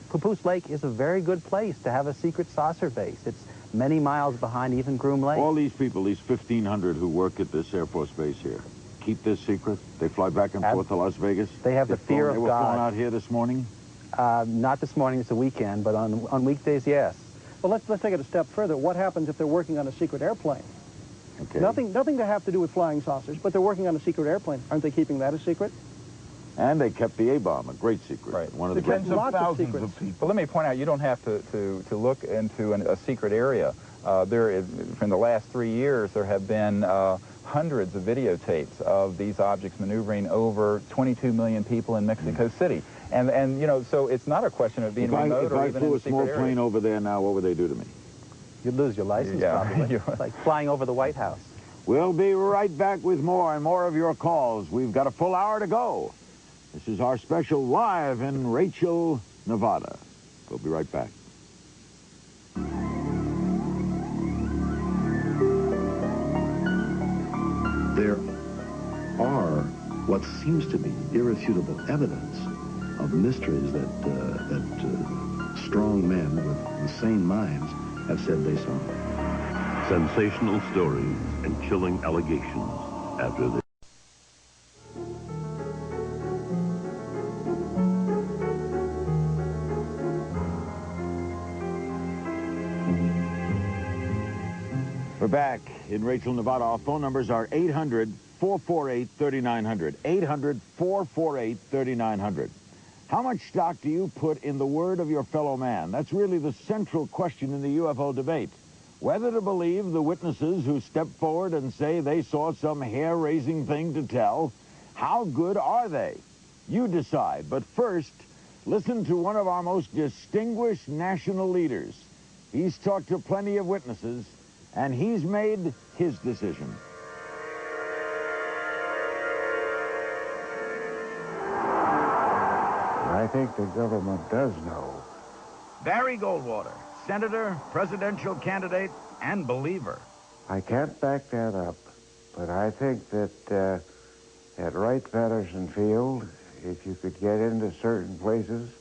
Papoose Lake is a very good place to have a secret saucer base. It's many miles behind even Groom Lake. All these people, these 1,500 who work at this Air Force base here, keep this secret? They fly back and forth to Las Vegas? They have the fear of God. They were flown out here this morning? Not this morning, it's a weekend, but on weekdays, yes. Well, let's take it a step further. What happens if they're working on a secret airplane? Okay. Nothing to have to do with flying saucers, but they're working on a secret airplane. Aren't they keeping that a secret? And they kept the A-bomb, a great secret. Right. One of the tens of thousands of people. But let me point out, you don't have to look into a secret area. In the last 3 years, there have been hundreds of videotapes of these objects maneuvering over 22 million people in Mexico City. And you know, so it's not a question of being remote or even in a secret area. If I flew a small plane over there now, what would they do to me? You'd lose your license, probably. It's like flying over the White House. We'll be right back with more and more of your calls. We've got a full hour to go. This is our special live in Rachel, Nevada. We'll be right back. There are what seems to be irrefutable evidence of mysteries that strong men with sane minds have said they saw. Sensational stories and chilling allegations after this. We're back in Rachel, Nevada. Our phone numbers are 800-448-3900. 800-448-3900. How much stock do you put in the word of your fellow man? That's really the central question in the UFO debate. Whether to believe the witnesses who step forward and say they saw some hair-raising thing to tell. How good are they? You decide. But first, listen to one of our most distinguished national leaders. He's talked to plenty of witnesses, and he's made his decision. I think the government does know. Barry Goldwater, senator, presidential candidate, and believer. I can't back that up, but I think that at Wright-Patterson Field, if you could get into certain places,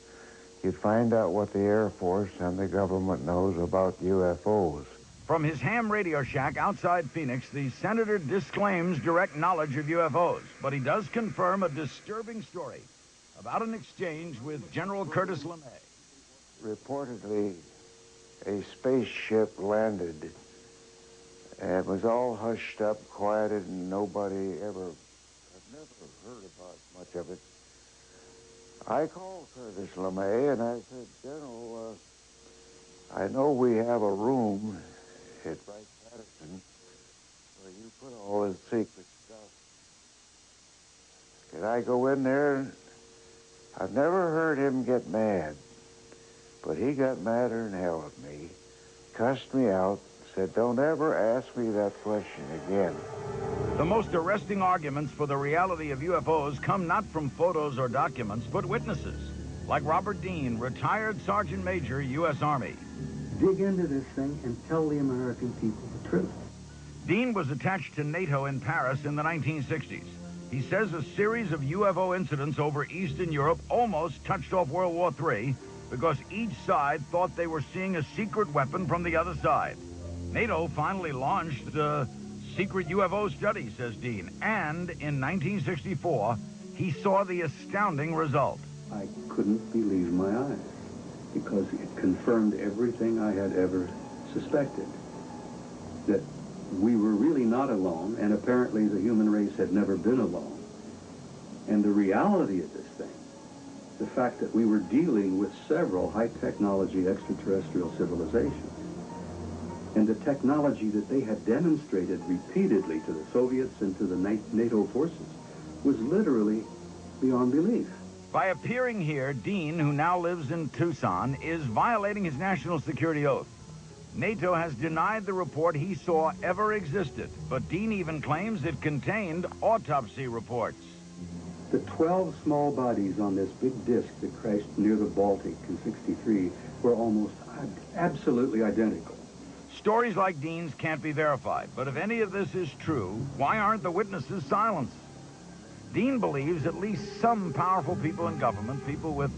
you'd find out what the Air Force and the government knows about UFOs. From his ham radio shack outside Phoenix, the senator disclaims direct knowledge of UFOs, but he does confirm a disturbing story about an exchange with General Curtis LeMay. Reportedly, a spaceship landed, and it was all hushed up, quieted, and nobody ever, I've never heard about much of it. I called Curtis LeMay, and I said, General, I know we have a room at Wright-Patterson where you put all this secret stuff. Can I go in there? I've never heard him get mad, but he got madder than hell at me, cussed me out, said, don't ever ask me that question again. The most arresting arguments for the reality of UFOs come not from photos or documents, but witnesses, like Robert Dean, retired Sergeant Major, U.S. Army. Dig into this thing and tell the American people the truth. Dean was attached to NATO in Paris in the 1960s. He says a series of UFO incidents over Eastern Europe almost touched off World War III because each side thought they were seeing a secret weapon from the other side. NATO finally launched a secret UFO study, says Dean, and in 1964, he saw the astounding result. I couldn't believe my eyes because it confirmed everything I had ever suspected, that we were really not alone, and apparently the human race had never been alone. And the reality of this thing, the fact that we were dealing with several high-technology extraterrestrial civilizations, and the technology that they had demonstrated repeatedly to the Soviets and to the NATO forces was literally beyond belief. By appearing here, Dean, who now lives in Tucson, is violating his national security oath. NATO has denied the report he saw ever existed, but Dean even claims it contained autopsy reports. The 12 small bodies on this big disk that crashed near the Baltic in '63 were almost absolutely identical. Stories like Dean's can't be verified, but if any of this is true, why aren't the witnesses silenced? Dean believes at least some powerful people in government, people with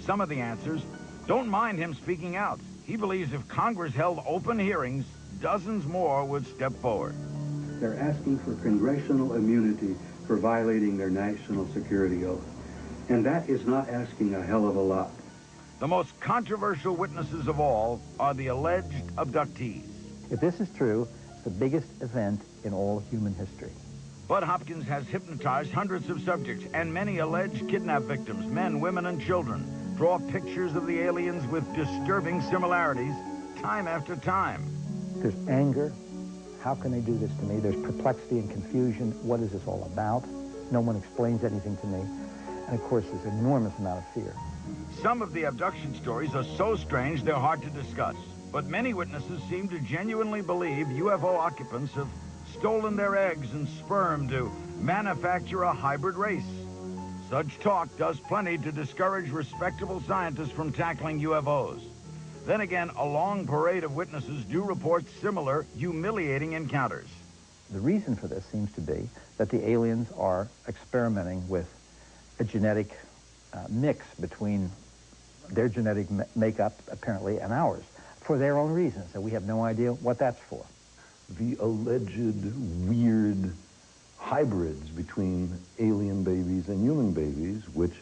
some of the answers, don't mind him speaking out. He believes if Congress held open hearings, dozens more would step forward. They're asking for congressional immunity for violating their national security oath. And that is not asking a hell of a lot. The most controversial witnesses of all are the alleged abductees. If this is true, it's the biggest event in all human history. Bud Hopkins has hypnotized hundreds of subjects, and many alleged kidnap victims, men, women, and children, draw pictures of the aliens with disturbing similarities time after time. There's anger. How can they do this to me? There's perplexity and confusion. What is this all about? No one explains anything to me. And of course, there's an enormous amount of fear. Some of the abduction stories are so strange they're hard to discuss, but many witnesses seem to genuinely believe UFO occupants have stolen their eggs and sperm to manufacture a hybrid race. Such talk does plenty to discourage respectable scientists from tackling UFOs. Then again, a long parade of witnesses do report similar humiliating encounters. The reason for this seems to be that the aliens are experimenting with a genetic mix between their genetic makeup, apparently, and ours, for their own reasons, and we have no idea what that's for. The alleged weird hybrids between alien babies and human babies, which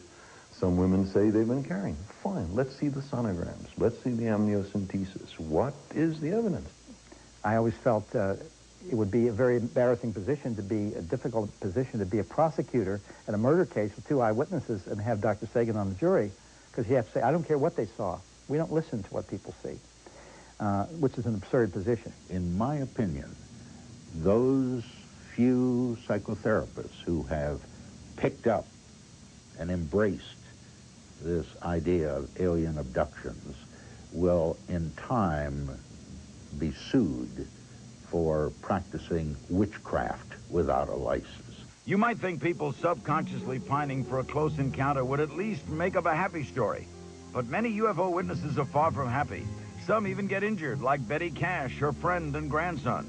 some women say they've been carrying. Fine, let's see the sonograms. Let's see the amniocentesis. What is the evidence? I always felt it would be a very embarrassing position to be, a difficult position to be a prosecutor in a murder case with 2 eyewitnesses and have Dr. Sagan on the jury, because you have to say, I don't care what they saw. We don't listen to what people see, which is an absurd position. In my opinion, those few psychotherapists who have picked up and embraced this idea of alien abductions will in time be sued for practicing witchcraft without a license. You might think people subconsciously pining for a close encounter would at least make up a happy story. But many UFO witnesses are far from happy. Some even get injured, like Betty Cash, her friend and grandson.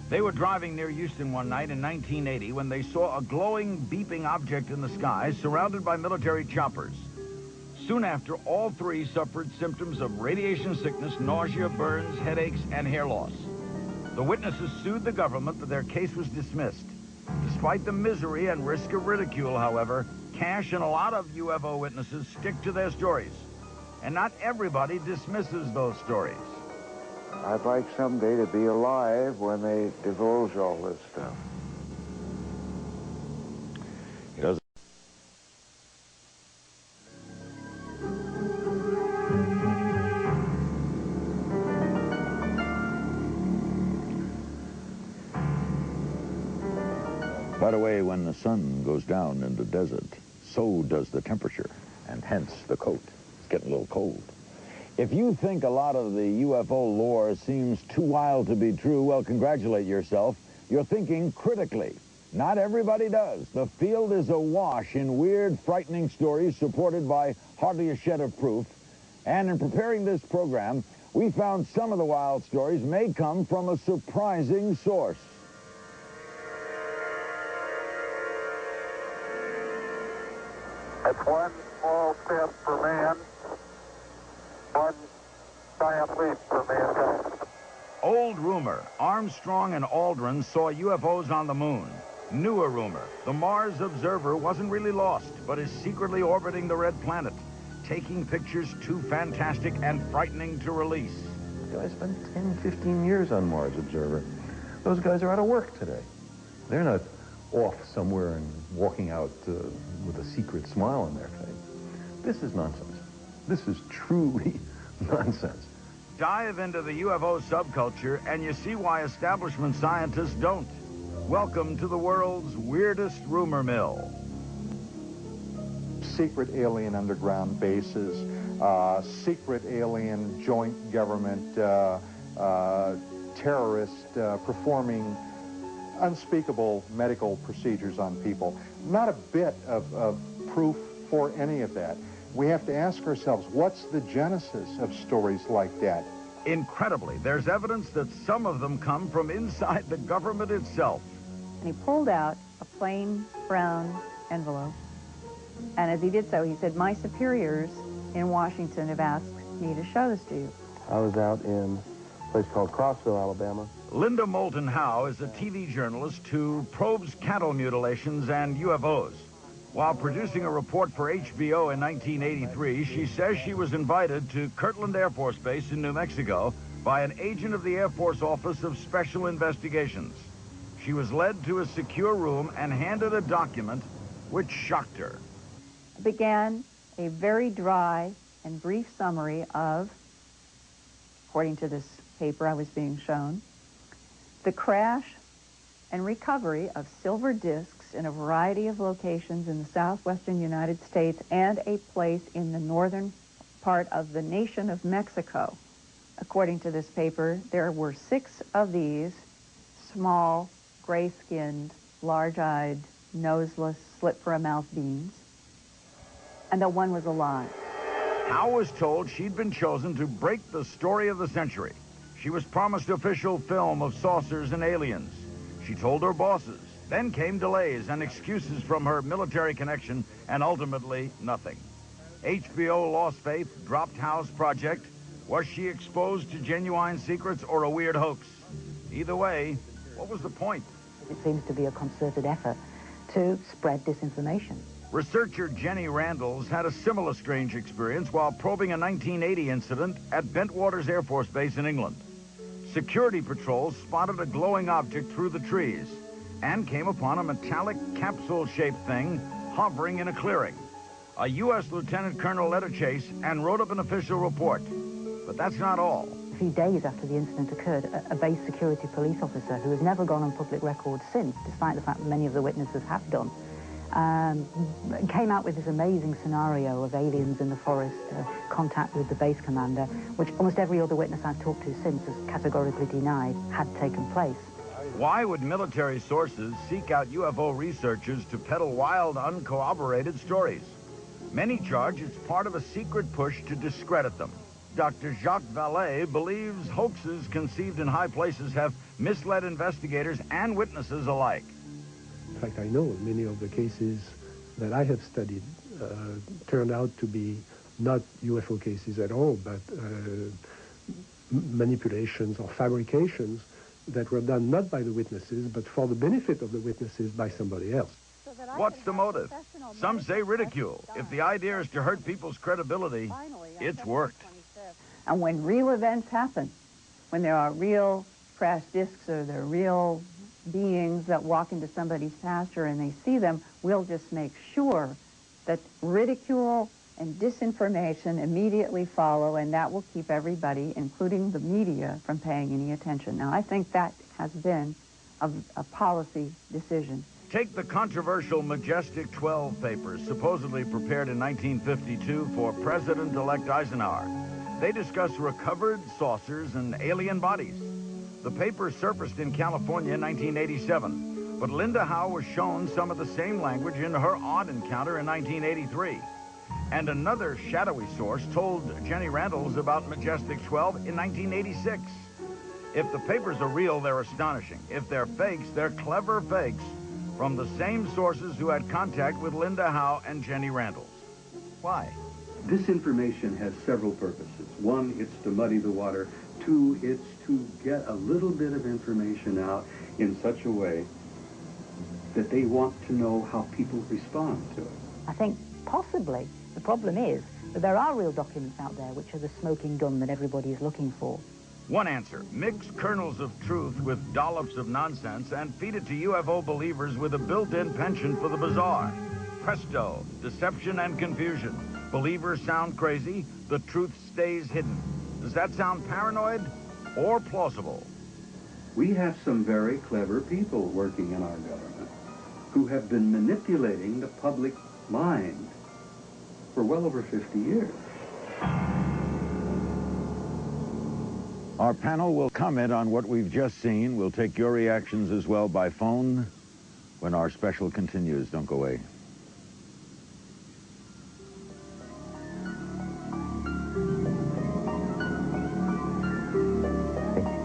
They were driving near Houston one night in 1980 when they saw a glowing, beeping object in the sky surrounded by military choppers. Soon after, all 3 suffered symptoms of radiation sickness, nausea, burns, headaches, and hair loss. The witnesses sued the government, but their case was dismissed. Despite the misery and risk of ridicule, however, Cash and a lot of UFO witnesses stick to their stories. And not everybody dismisses those stories. I'd like someday to be alive when they divulge all this stuff. He doesn't. By the way, when the sun goes down in the desert, so does the temperature, and hence the coat. It's getting a little cold. If you think a lot of the UFO lore seems too wild to be true, well, congratulate yourself. You're thinking critically. Not everybody does. The field is awash in weird, frightening stories supported by hardly a shed of proof. And in preparing this program, we found some of the wild stories may come from a surprising source. It's one small step for man, one giant leap for mankind. Old rumor, Armstrong and Aldrin saw UFOs on the moon. Newer rumor, the Mars Observer wasn't really lost, but is secretly orbiting the red planet, taking pictures too fantastic and frightening to release. I spent 10, 15 years on Mars Observer. Those guys are out of work today. They're not off somewhere and walking out with a secret smile on their face. This is nonsense. This is truly nonsense. Dive into the UFO subculture and you see why establishment scientists don't. Welcome to the world's weirdest rumor mill. Secret alien underground bases, secret alien joint government terrorists performing unspeakable medical procedures on people. Not a bit of proof for any of that. We have to ask ourselves, what's the genesis of stories like that? Incredibly, there's evidence that some of them come from inside the government itself. And he pulled out a plain brown envelope. And as he did so, he said, "My superiors in Washington have asked me to show this to you." I was out in a place called Crossville, Alabama. Linda Moulton Howe is a TV journalist who probes cattle mutilations and UFOs. While producing a report for HBO in 1983, she says she was invited to Kirtland Air Force Base in New Mexico by an agent of the Air Force Office of Special Investigations. She was led to a secure room and handed a document which shocked her. Began a very dry and brief summary of, according to this paper I was being shown, the crash and recovery of silver discs in a variety of locations in the southwestern United States and a place in the northern part of the nation of Mexico. According to this paper, there were 6 of these small, gray-skinned, large-eyed, noseless, slit-for-a-mouth beings, and that one was alive. Howe was told she'd been chosen to break the story of the century. She was promised official film of saucers and aliens. She told her bosses. Then came delays and excuses from her military connection, and ultimately nothing. HBO lost faith, dropped Howe's project. Was she exposed to genuine secrets or a weird hoax? Either way, what was the point? It seems to be a concerted effort to spread disinformation. Researcher Jenny Randles had a similar strange experience while probing a 1980 incident at Bentwaters Air Force Base in England. Security patrols spotted a glowing object through the trees and came upon a metallic capsule-shaped thing hovering in a clearing. A U.S. Lieutenant Colonel led a chase and wrote up an official report. But that's not all. A few days after the incident occurred, a base security police officer who has never gone on public record since, despite the fact that many of the witnesses have done, came out with this amazing scenario of aliens in the forest, contact with the base commander, which almost every other witness I've talked to since has categorically denied had taken place. Why would military sources seek out UFO researchers to peddle wild, uncorroborated stories? Many charge it's part of a secret push to discredit them. Dr. Jacques Vallée believes hoaxes conceived in high places have misled investigators and witnesses alike. In fact, I know many of the cases that I have studied turned out to be not UFO cases at all, but manipulations or fabrications that were done not by the witnesses, but for the benefit of the witnesses by somebody else. What's the motive? Some say ridicule. If the idea is to hurt people's credibility, it's worked. And when real events happen, when there are real crash discs or there are real beings that walk into somebody's pasture and they see them, we'll just make sure that ridicule and disinformation immediately follow, and that will keep everybody, including the media, from paying any attention. Now, I think that has been a policy decision. Take the controversial Majestic 12 papers, supposedly prepared in 1952 for President-elect Eisenhower. They discuss recovered saucers and alien bodies. The paper surfaced in California in 1987, but Linda Howe was shown some of the same language in her odd encounter in 1983. And another shadowy source told Jenny Randles about Majestic 12 in 1986. If the papers are real, they're astonishing. If they're fakes, they're clever fakes from the same sources who had contact with Linda Howe and Jenny Randles. Why? This information has several purposes. One, it's to muddy the water. Two, it's to get a little bit of information out in such a way that they want to know how people respond to it. I think possibly the problem is that there are real documents out there which are the smoking gun that everybody is looking for. One answer, mix kernels of truth with dollops of nonsense and feed it to UFO believers with a built-in penchant for the bizarre. Presto, deception and confusion. Believers sound crazy, the truth stays hidden. Does that sound paranoid or plausible? We have some very clever people working in our government who have been manipulating the public mind for well over 50 years. Our panel will comment on what we've just seen. We'll take your reactions as well by phone when our special continues. Don't go away.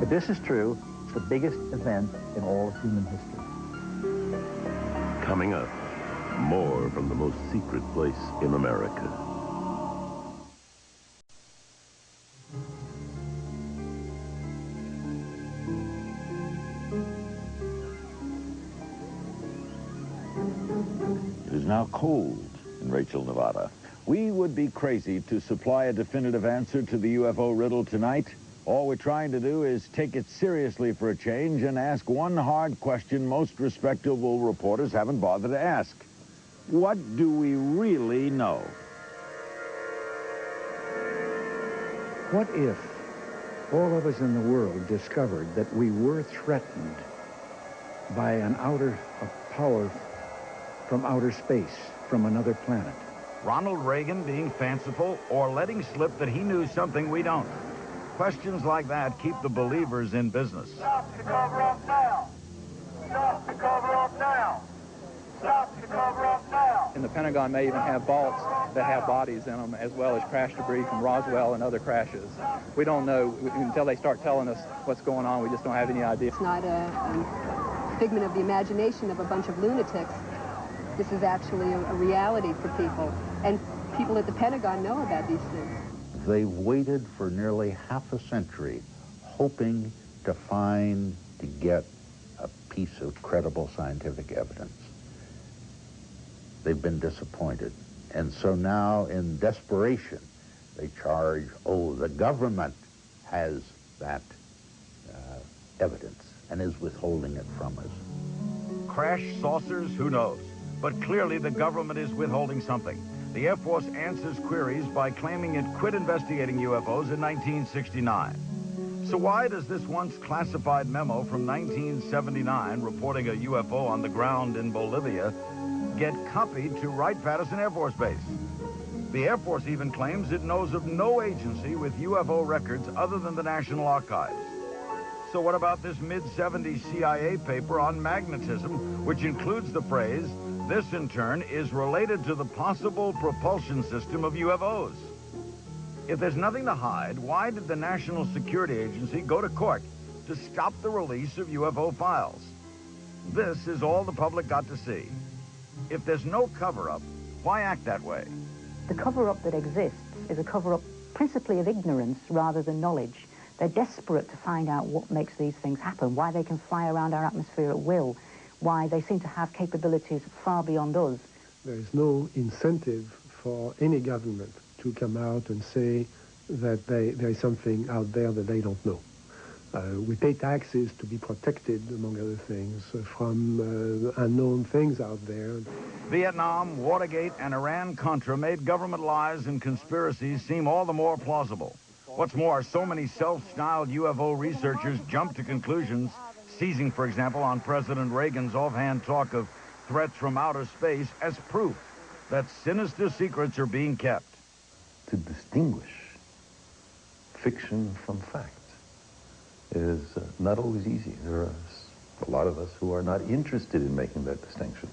If this is true, it's the biggest event in all of human history. Coming up, more from the most secret place in America. It is now cold in Rachel, Nevada. We would be crazy to supply a definitive answer to the UFO riddle tonight. All we're trying to do is take it seriously for a change and ask one hard question most respectable reporters haven't bothered to ask. What do we really know? What if all of us in the world discovered that we were threatened by a power from outer space, from another planet? Ronald Reagan being fanciful or letting slip that he knew something we don't? Questions like that keep the believers in business. Stop the cover-up now! Stop the cover-up now! Stop the cover-up now! And the Pentagon may even have vaults that have bodies in them, as well as crash debris from Roswell and other crashes. We don't know until they start telling us what's going on. We just don't have any idea. It's not a figment of the imagination of a bunch of lunatics. This is actually a reality for people. And people at the Pentagon know about these things. They've waited for nearly half a century, hoping to get a piece of credible scientific evidence. They've been disappointed. And so now, in desperation, they charge, oh, the government has that evidence and is withholding it from us. Crash saucers? Who knows? But clearly the government is withholding something. The Air Force answers queries by claiming it quit investigating UFOs in 1969. So why does this once classified memo from 1979 reporting a UFO on the ground in Bolivia get copied to Wright-Patterson Air Force Base? The Air Force even claims it knows of no agency with UFO records other than the National Archives. So what about this mid-70s CIA paper on magnetism, which includes the phrase, "This, in turn, is related to the possible propulsion system of UFOs"? If there's nothing to hide, why did the National Security Agency go to court to stop the release of UFO files? This is all the public got to see. If there's no cover-up, why act that way? The cover-up that exists is a cover-up principally of ignorance rather than knowledge. They're desperate to find out what makes these things happen, why they can fly around our atmosphere at will, why they seem to have capabilities far beyond us. There is no incentive for any government to come out and say that there is something out there that they don't know. We pay taxes to be protected, among other things, from unknown things out there. Vietnam, Watergate, and Iran-Contra made government lies and conspiracies seem all the more plausible. What's more, so many self-styled UFO researchers jump to conclusions, seizing, for example, on President Reagan's offhand talk of threats from outer space as proof that sinister secrets are being kept. To distinguish fiction from fact is not always easy. There are a lot of us who are not interested in making that distinction.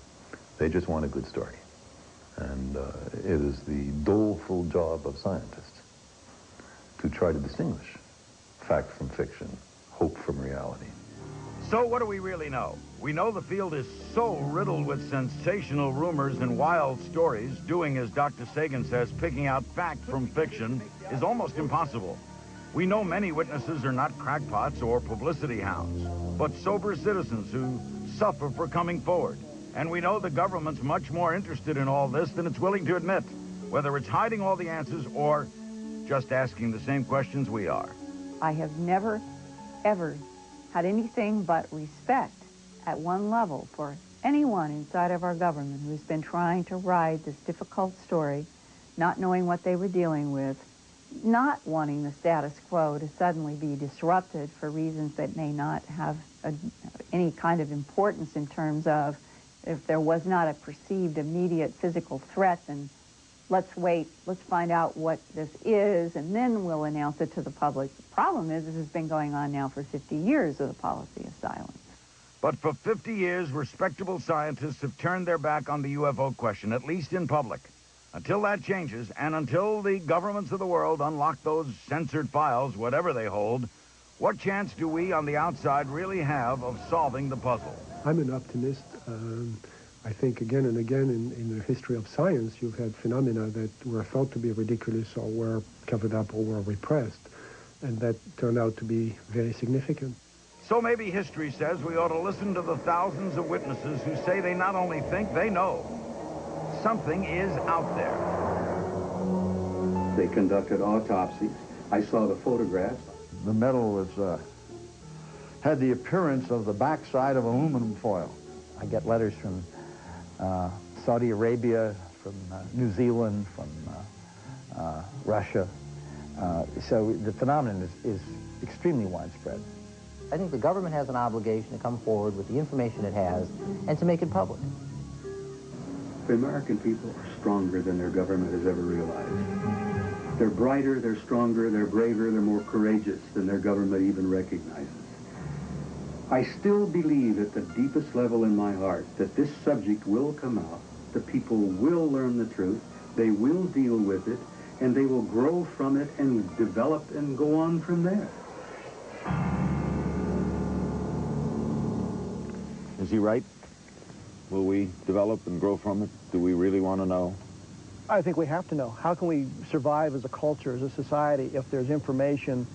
They just want a good story. And it is the doleful job of scientists to try to distinguish fact from fiction, hope from reality. So what do we really know? We know the field is so riddled with sensational rumors and wild stories, doing as Dr. Sagan says, picking out fact from fiction, is almost impossible. We know many witnesses are not crackpots or publicity hounds, but sober citizens who suffer for coming forward. And we know the government's much more interested in all this than it's willing to admit, whether it's hiding all the answers or just asking the same questions we are. I have never, ever had anything but respect at one level for anyone inside of our government who's been trying to ride this difficult story, not knowing what they were dealing with, not wanting the status quo to suddenly be disrupted for reasons that may not have any kind of importance in terms of if there was not a perceived immediate physical threat, then let's wait, let's find out what this is, and then we'll announce it to the public. The problem is this has been going on now for 50 years of the policy of silence. But for 50 years, respectable scientists have turned their back on the UFO question, at least in public. Until that changes, and until the governments of the world unlock those censored files, whatever they hold, what chance do we on the outside really have of solving the puzzle? I'm an optimist. I think again and again in the history of science, you've had phenomena that were thought to be ridiculous or were covered up or were repressed, and that turned out to be very significant. So maybe history says we ought to listen to the thousands of witnesses who say they not only think, they know. Something is out there. They conducted autopsies. I saw the photographs. The metal was, had the appearance of the backside of aluminum foil. I get letters from Saudi Arabia, from New Zealand, from Russia. So the phenomenon is extremely widespread. I think the government has an obligation to come forward with the information it has and to make it public. The American people are stronger than their government has ever realized. They're brighter, they're stronger, they're braver, they're more courageous than their government even recognizes. I still believe at the deepest level in my heart that this subject will come out, the people will learn the truth, they will deal with it, and they will grow from it and develop and go on from there. Is he right? Will we develop and grow from it? Do we really want to know? I think we have to know. How can we survive as a culture, as a society, if there's information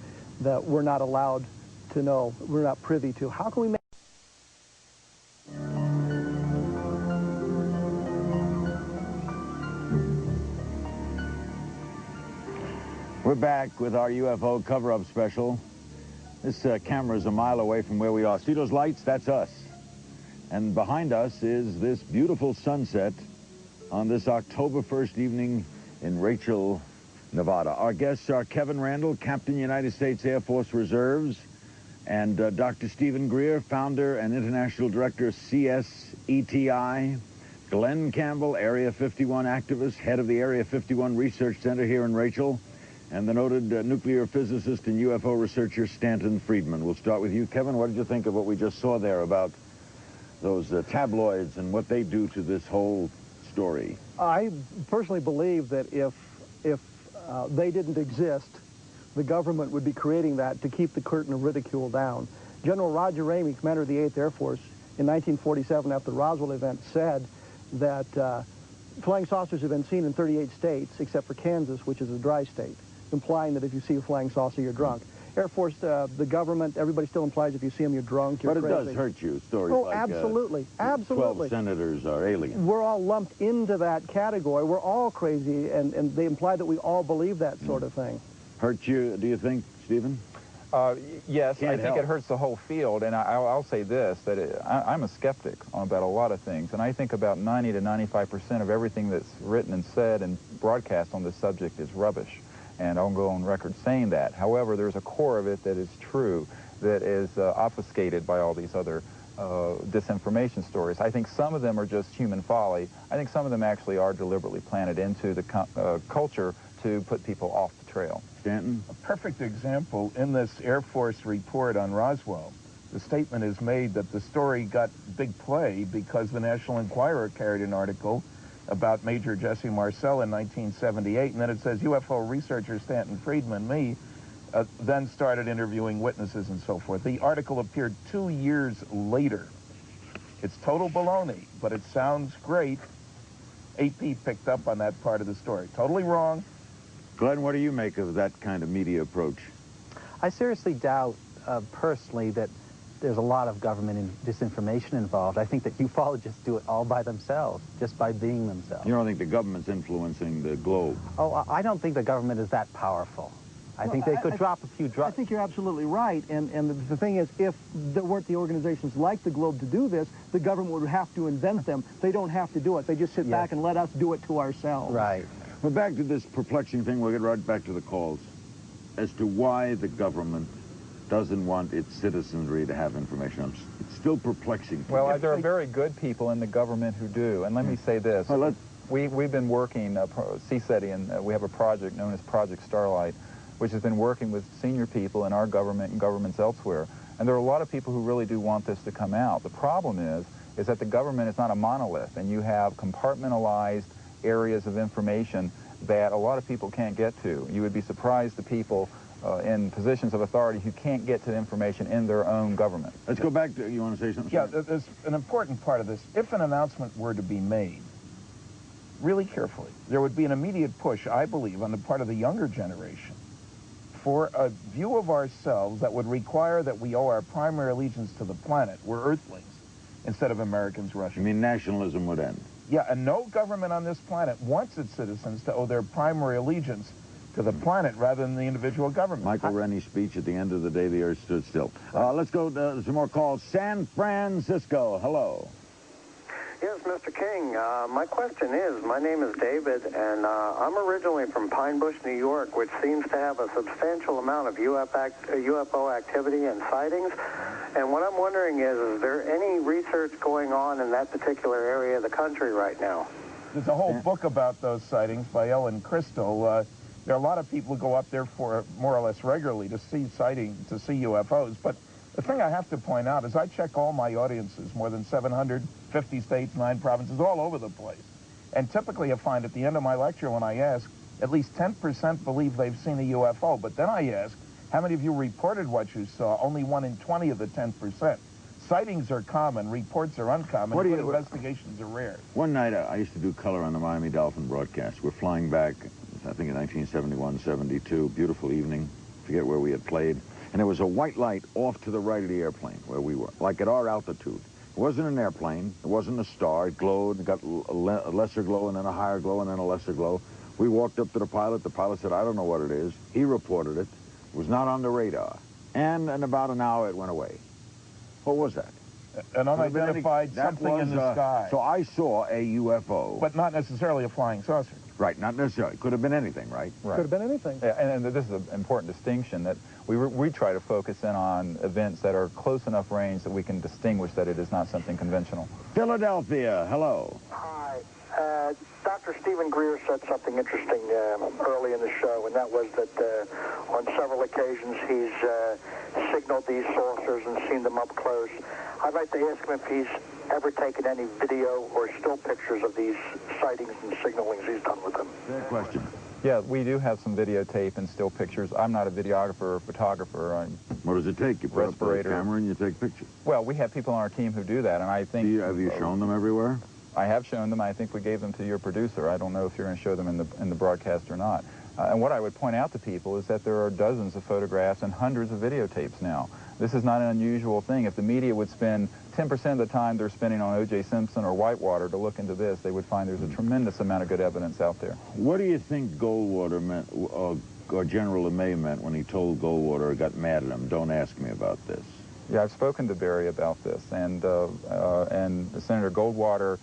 that we're not allowed to know, we're not privy to? How can we make... We're back with our UFO cover-up special. This camera is a mile away from where we are. See those lights? That's us. And behind us is this beautiful sunset on this October 1st evening in Rachel, Nevada. Our guests are Kevin Randle, Captain United States Air Force Reserves, and Dr. Stephen Greer, founder and international director of CSETI, Glenn Campbell, Area 51 activist, head of the Area 51 Research Center here in Rachel, and the noted nuclear physicist and UFO researcher Stanton Friedman. We'll start with you, Kevin. What did you think of what we just saw there about those tabloids and what they do to this whole story? I personally believe that if they didn't exist, the government would be creating that to keep the curtain of ridicule down. General Roger Ramey, commander of the 8th Air Force, in 1947, after the Roswell event, said that flying saucers have been seen in 38 states, except for Kansas, which is a dry state, implying that if you see a flying saucer, you're drunk. Air Force, the government, everybody still implies if you see them, you're drunk, you're crazy. But it does hurt you, stories like absolutely, absolutely. 12 senators are aliens. We're all lumped into that category. We're all crazy, and they imply that we all believe that sort of thing. Hurt you, do you think, Stephen? Yes, Can't I think help. it hurts the whole field, and I'll say this, that I'm a skeptic about a lot of things, and I think about 90 to 95% of everything that's written and said and broadcast on this subject is rubbish. And I'll go on record saying that. However, there's a core of it that is true, that is obfuscated by all these other disinformation stories. I think some of them are just human folly. I think some of them actually are deliberately planted into the culture to put people off the trail. Stanton? A perfect example, in this Air Force report on Roswell, the statement is made that the story got big play because the National Enquirer carried an article about Major Jesse Marcel in 1978, and then it says UFO researcher Stanton Friedman, me, then started interviewing witnesses and so forth. The article appeared 2 years later. It's total baloney, but it sounds great. AP picked up on that part of the story. Totally wrong. Glenn, what do you make of that kind of media approach? I seriously doubt, personally, that there's a lot of government disinformation involved. I think that ufologists do it all by themselves, just by being themselves. You don't think the government's influencing the globe? Oh, I don't think the government is that powerful. I think they could drop a few drops. I think you're absolutely right. And the thing is, if there weren't the organizations like the Globe to do this, the government would have to invent them. They don't have to do it. They just sit back and let us do it to ourselves. Right. Well, back to this perplexing thing. We'll get right back to the calls as to why the government doesn't want its citizenry to have information. It's still perplexing. Well, there are very good people in the government who do. And let me say this. Well, we've been working, CSETI, and we have a project known as Project Starlight, which has been working with senior people in our government and governments elsewhere. And there are a lot of people who really do want this to come out. The problem is that the government is not a monolith, and you have compartmentalized areas of information that a lot of people can't get to. You would be surprised the people in positions of authority who can't get to the information in their own government. Let's go back to, you want to say something? Yeah, there's an important part of this. If an announcement were to be made, really carefully, there would be an immediate push, I believe, on the part of the younger generation for a view of ourselves that would require that we owe our primary allegiance to the planet. We're Earthlings instead of Americans, Russians. You mean nationalism would end? Yeah, and no government on this planet wants its citizens to owe their primary allegiance to the planet rather than the individual government. Michael Rennie's speech, at the end of the day, the earth stood still. Let's go to some more calls. San Francisco, hello. Yes, Mr. King, my question is, my name is David, and I'm originally from Pine Bush, New York, which seems to have a substantial amount of UFO activity and sightings. And what I'm wondering is there any research going on in that particular area of the country right now? There's a whole book about those sightings by Ellen Crystal. There are a lot of people who go up there for more or less regularly to see UFOs, but the thing I have to point out is I check all my audiences, more than 750 states, 9 provinces, all over the place. And typically I find at the end of my lecture when I ask, at least 10% believe they've seen a UFO. But then I ask, how many of you reported what you saw? Only 1 in 20 of the 10%. Sightings are common, reports are uncommon, but investigations are rare. One night I used to do color on the Miami Dolphin broadcast. We're flying back, I think in 1971, 72, beautiful evening, forget where we had played. And there was a white light off to the right of the airplane where we were, like at our altitude. It wasn't an airplane. It wasn't a star. It glowed. It got a lesser glow and then a higher glow and then a lesser glow. We walked up to the pilot. The pilot said, I don't know what it is. He reported it. It was not on the radar. And in about an hour, it went away. What was that? An unidentified something in the sky. So I saw a UFO. But not necessarily a flying saucer. Right, not necessarily. Could have been anything, right? Could have been anything. Yeah, and this is an important distinction that we try to focus in on events that are close enough range that we can distinguish that it is not something conventional. Philadelphia, hello. Hi. Dr. Stephen Greer said something interesting early in the show, and that was that on several occasions he's signaled these saucers and seen them up close. I'd like to ask him if he's ever taken any video or still pictures of these sightings and signalings he's done with them. Good question. Yeah, we do have some videotape and still pictures. I'm not a videographer or photographer. What does it take? You put up a camera and you take pictures. Well, we have people on our team who do that, and I think... Have you shown them everywhere? I have shown them. I think we gave them to your producer. I don't know if you're going to show them in the broadcast or not. And what I would point out to people is that there are dozens of photographs and hundreds of videotapes now. This is not an unusual thing. If the media would spend 10% of the time they're spending on O.J. Simpson or Whitewater to look into this, they would find there's a tremendous amount of good evidence out there. What do you think Goldwater meant, or General LeMay meant when he told Goldwater, got mad at him, don't ask me about this? Yeah, I've spoken to Barry about this, and Senator Goldwater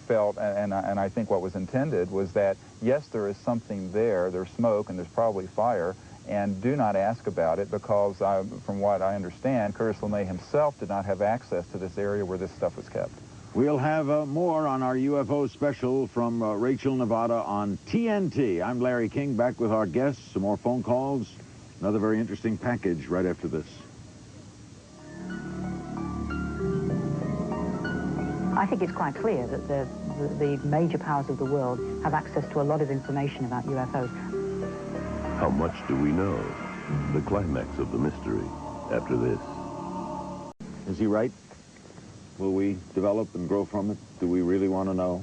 felt, and I think what was intended was that, yes, there is something there, there's smoke and there's probably fire, and do not ask about it because, from what I understand, Curtis LeMay himself did not have access to this area where this stuff was kept. We'll have more on our UFO special from Rachel, Nevada on TNT. I'm Larry King, back with our guests, some more phone calls, another very interesting package right after this. I think it's quite clear that the major powers of the world have access to a lot of information about UFOs. How much do we know? The climax of the mystery after this. Is he right? Will we develop and grow from it? Do we really want to know?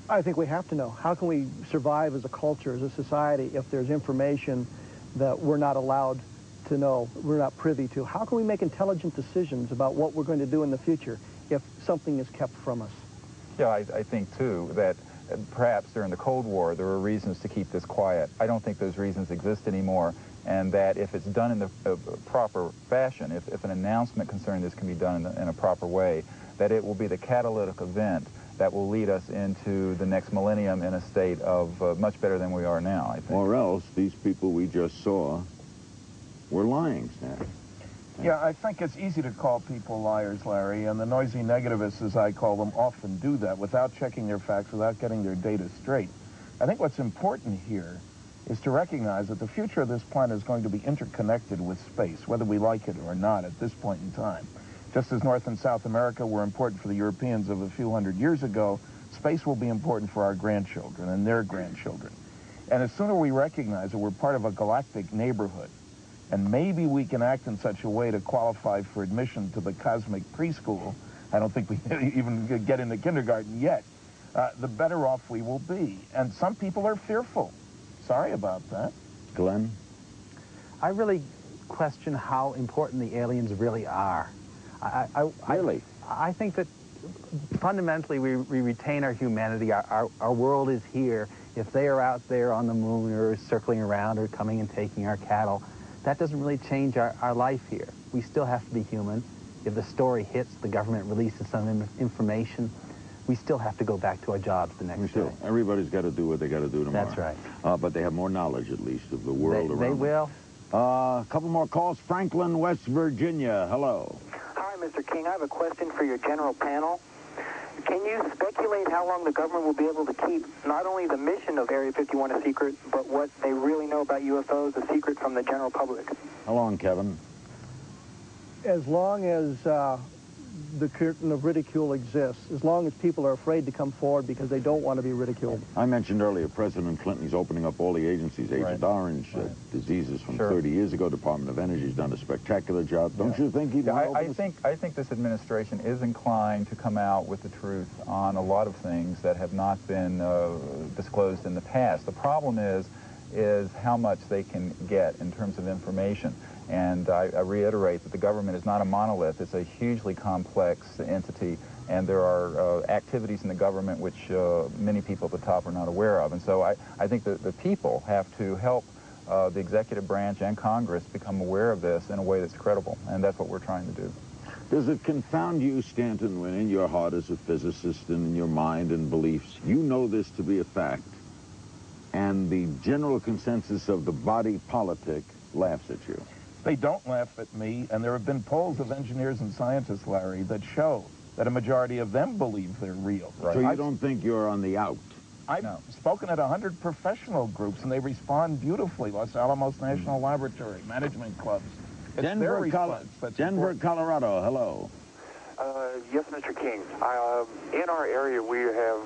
I think we have to know. How can we survive as a culture, as a society, if there's information that we're not allowed to know, we're not privy to? How can we make intelligent decisions about what we're going to do in the future if something is kept from us? Yeah, I think, too, that perhaps during the Cold War there were reasons to keep this quiet. I don't think those reasons exist anymore, and that if it's done in the proper fashion, if an announcement concerning this can be done in a proper way, that it will be the catalytic event that will lead us into the next millennium in a state of much better than we are now, I think. Or else these people we just saw were lying, Stan. Yeah, I think it's easy to call people liars, Larry, and the noisy negativists, as I call them, often do that without checking their facts, without getting their data straight. I think what's important here is to recognize that the future of this planet is going to be interconnected with space, whether we like it or not at this point in time. Just as North and South America were important for the Europeans of a few hundred years ago, space will be important for our grandchildren and their grandchildren. And the sooner we recognize that we're part of a galactic neighborhood, and maybe we can act in such a way to qualify for admission to the cosmic preschool, I don't think we even get into kindergarten yet, the better off we will be. And some people are fearful. Sorry about that. Glenn? I really question how important the aliens really are. Really? I think that fundamentally we retain our humanity. Our world is here. If they are out there on the moon or circling around or coming and taking our cattle, that doesn't really change our life here. We still have to be human. If the story hits, the government releases some information, we still have to go back to our jobs the next day. Everybody's got to do what they got to do tomorrow. That's right. But they have more knowledge, at least, of the world around them. They will. A couple more calls. Franklin, West Virginia. Hello. Hi, Mr. King. I have a question for your general panel. Can you speculate how long the government will be able to keep not only the mission of Area 51 a secret, but what they really know about UFOs a secret from the general public? How long, Kevin? As long as the curtain of ridicule exists, as long as people are afraid to come forward because they don't want to be ridiculed. I mentioned earlier President Clinton's opening up all the agencies, Agent Orange, diseases from 30 years ago. Department of Energy's done a spectacular job. Don't you think he'd want to I think this administration is inclined to come out with the truth on a lot of things that have not been disclosed in the past. The problem is how much they can get in terms of information. And I reiterate that the government is not a monolith. It's a hugely complex entity, and there are activities in the government which many people at the top are not aware of. And so I think that the people have to help the executive branch and Congress become aware of this in a way that's credible, and that's what we're trying to do. Does it confound you, Stanton, when in your heart as a physicist and in your mind and beliefs, you know this to be a fact, and the general consensus of the body politic laughs at you? They don't laugh at me, and there have been polls of engineers and scientists, Larry, that show that a majority of them believe they're real. So you don't think you're on the out? I've spoken at 100 professional groups, and they respond beautifully. Los Alamos National Laboratory, management clubs. It's Denver, Colorado. Hello. Yes, Mr. King. In our area, we have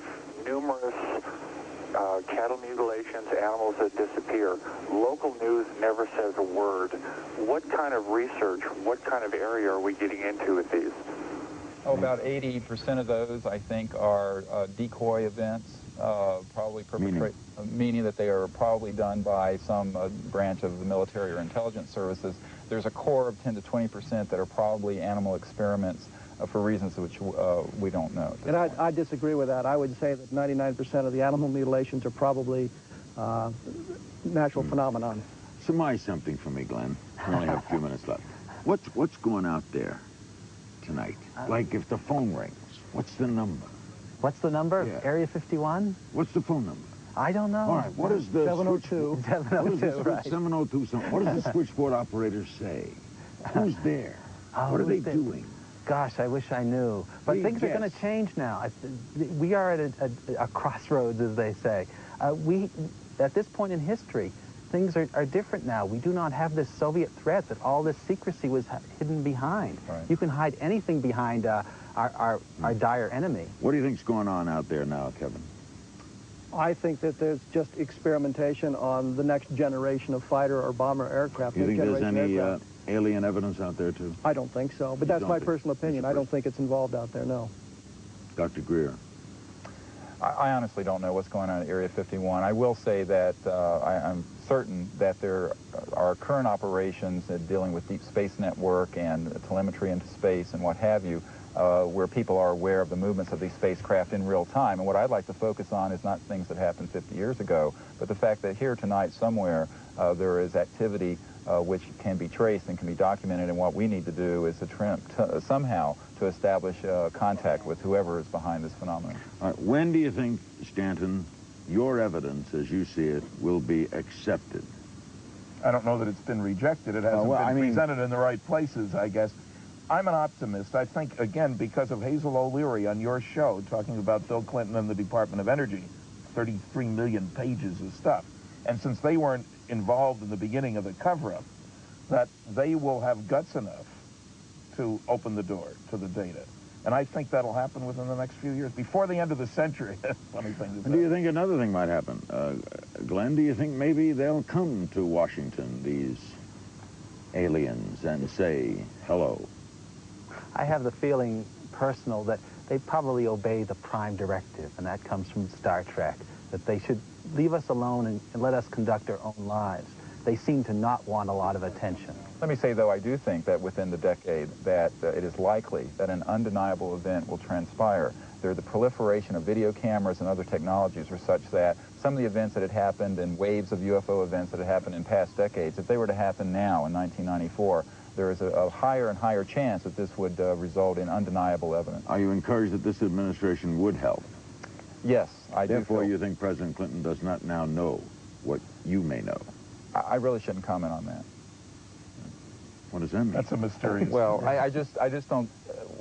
numerous cattle mutilations, animals that disappear. Local news never says a word. What kind of research, what kind of area are we getting into with these? Oh, about 80% of those, I think, are decoy events, probably meaning that they are probably done by some branch of the military or intelligence services. There's a core of 10 to 20% that are probably animal experiments for reasons which we don't know. And I disagree with that. I would say that 99% of the animal mutilations are probably natural phenomenon. Surmise something for me, Glenn. We only have a few minutes left. What's going out there tonight? Like if the phone rings, what's the number? What's the number? Yeah. Area 51? What's the phone number? I don't know. All right, what is the 702. 702, right. 702 something. What does the switchboard operator say? Who's there? What are they doing? Gosh, I wish I knew. But things are going to change now. We are at a crossroads, as they say. At this point in history, things are different now. We do not have this Soviet threat that all this secrecy was hidden behind. Right. You can hide anything behind our dire enemy. What do you think's going on out there now, Kevin? I think that there's just experimentation on the next generation of fighter or bomber aircraft. You think there's any alien evidence out there, too? I don't think so, but that's my personal opinion. I don't think it's involved out there, no. Dr. Greer. I honestly don't know what's going on at Area 51. I will say that I'm certain that there are current operations dealing with Deep Space Network and telemetry into space and what have you, where people are aware of the movements of these spacecraft in real time. And what I'd like to focus on is not things that happened 50 years ago, but the fact that here tonight somewhere there is activity which can be traced and can be documented, and what we need to do is to somehow to establish contact with whoever is behind this phenomenon. All right, when do you think, Stanton, your evidence, as you see it, will be accepted? I don't know that it's been rejected. It hasn't been presented in the right places, I guess. I'm an optimist. I think, again, because of Hazel O'Leary on your show, talking about Bill Clinton and the Department of Energy, 33 million pages of stuff. And since they weren't involved in the beginning of the cover-up, that they will have guts enough to open the door to the data. And I think that'll happen within the next few years, before the end of the century. Funny thing to say. Do you think another thing might happen? Glenn, do you think maybe they'll come to Washington, these aliens, and say hello? I have the feeling, personal, that they probably obey the prime directive, and that comes from Star Trek, that they should leave us alone and let us conduct our own lives. They seem to not want a lot of attention. Let me say, though, I do think that within the decade that it is likely that an undeniable event will transpire. The proliferation of video cameras and other technologies are such that some of the events that had happened and waves of UFO events that had happened in past decades, if they were to happen now in 1994, there is a higher and higher chance that this would result in undeniable evidence. Are you encouraged that this administration would help? Yes, I do. Therefore, you think President Clinton does not now know what you may know? I really shouldn't comment on that. What does that mean? That's a mysterious. Well, I just don't.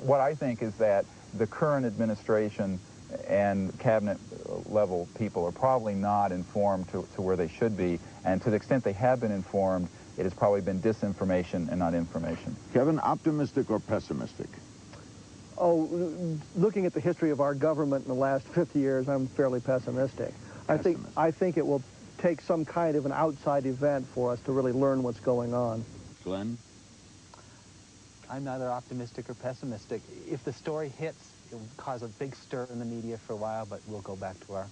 What I think is that the current administration and cabinet level people are probably not informed to where they should be, and to the extent they have been informed, it has probably been disinformation and not information. Kevin, optimistic or pessimistic? Oh, looking at the history of our government in the last 50 years, I'm fairly pessimistic. I think it will take some kind of an outside event for us to really learn what's going on. Glenn? I'm neither optimistic or pessimistic. If the story hits, it will cause a big stir in the media for a while, but we'll go back to our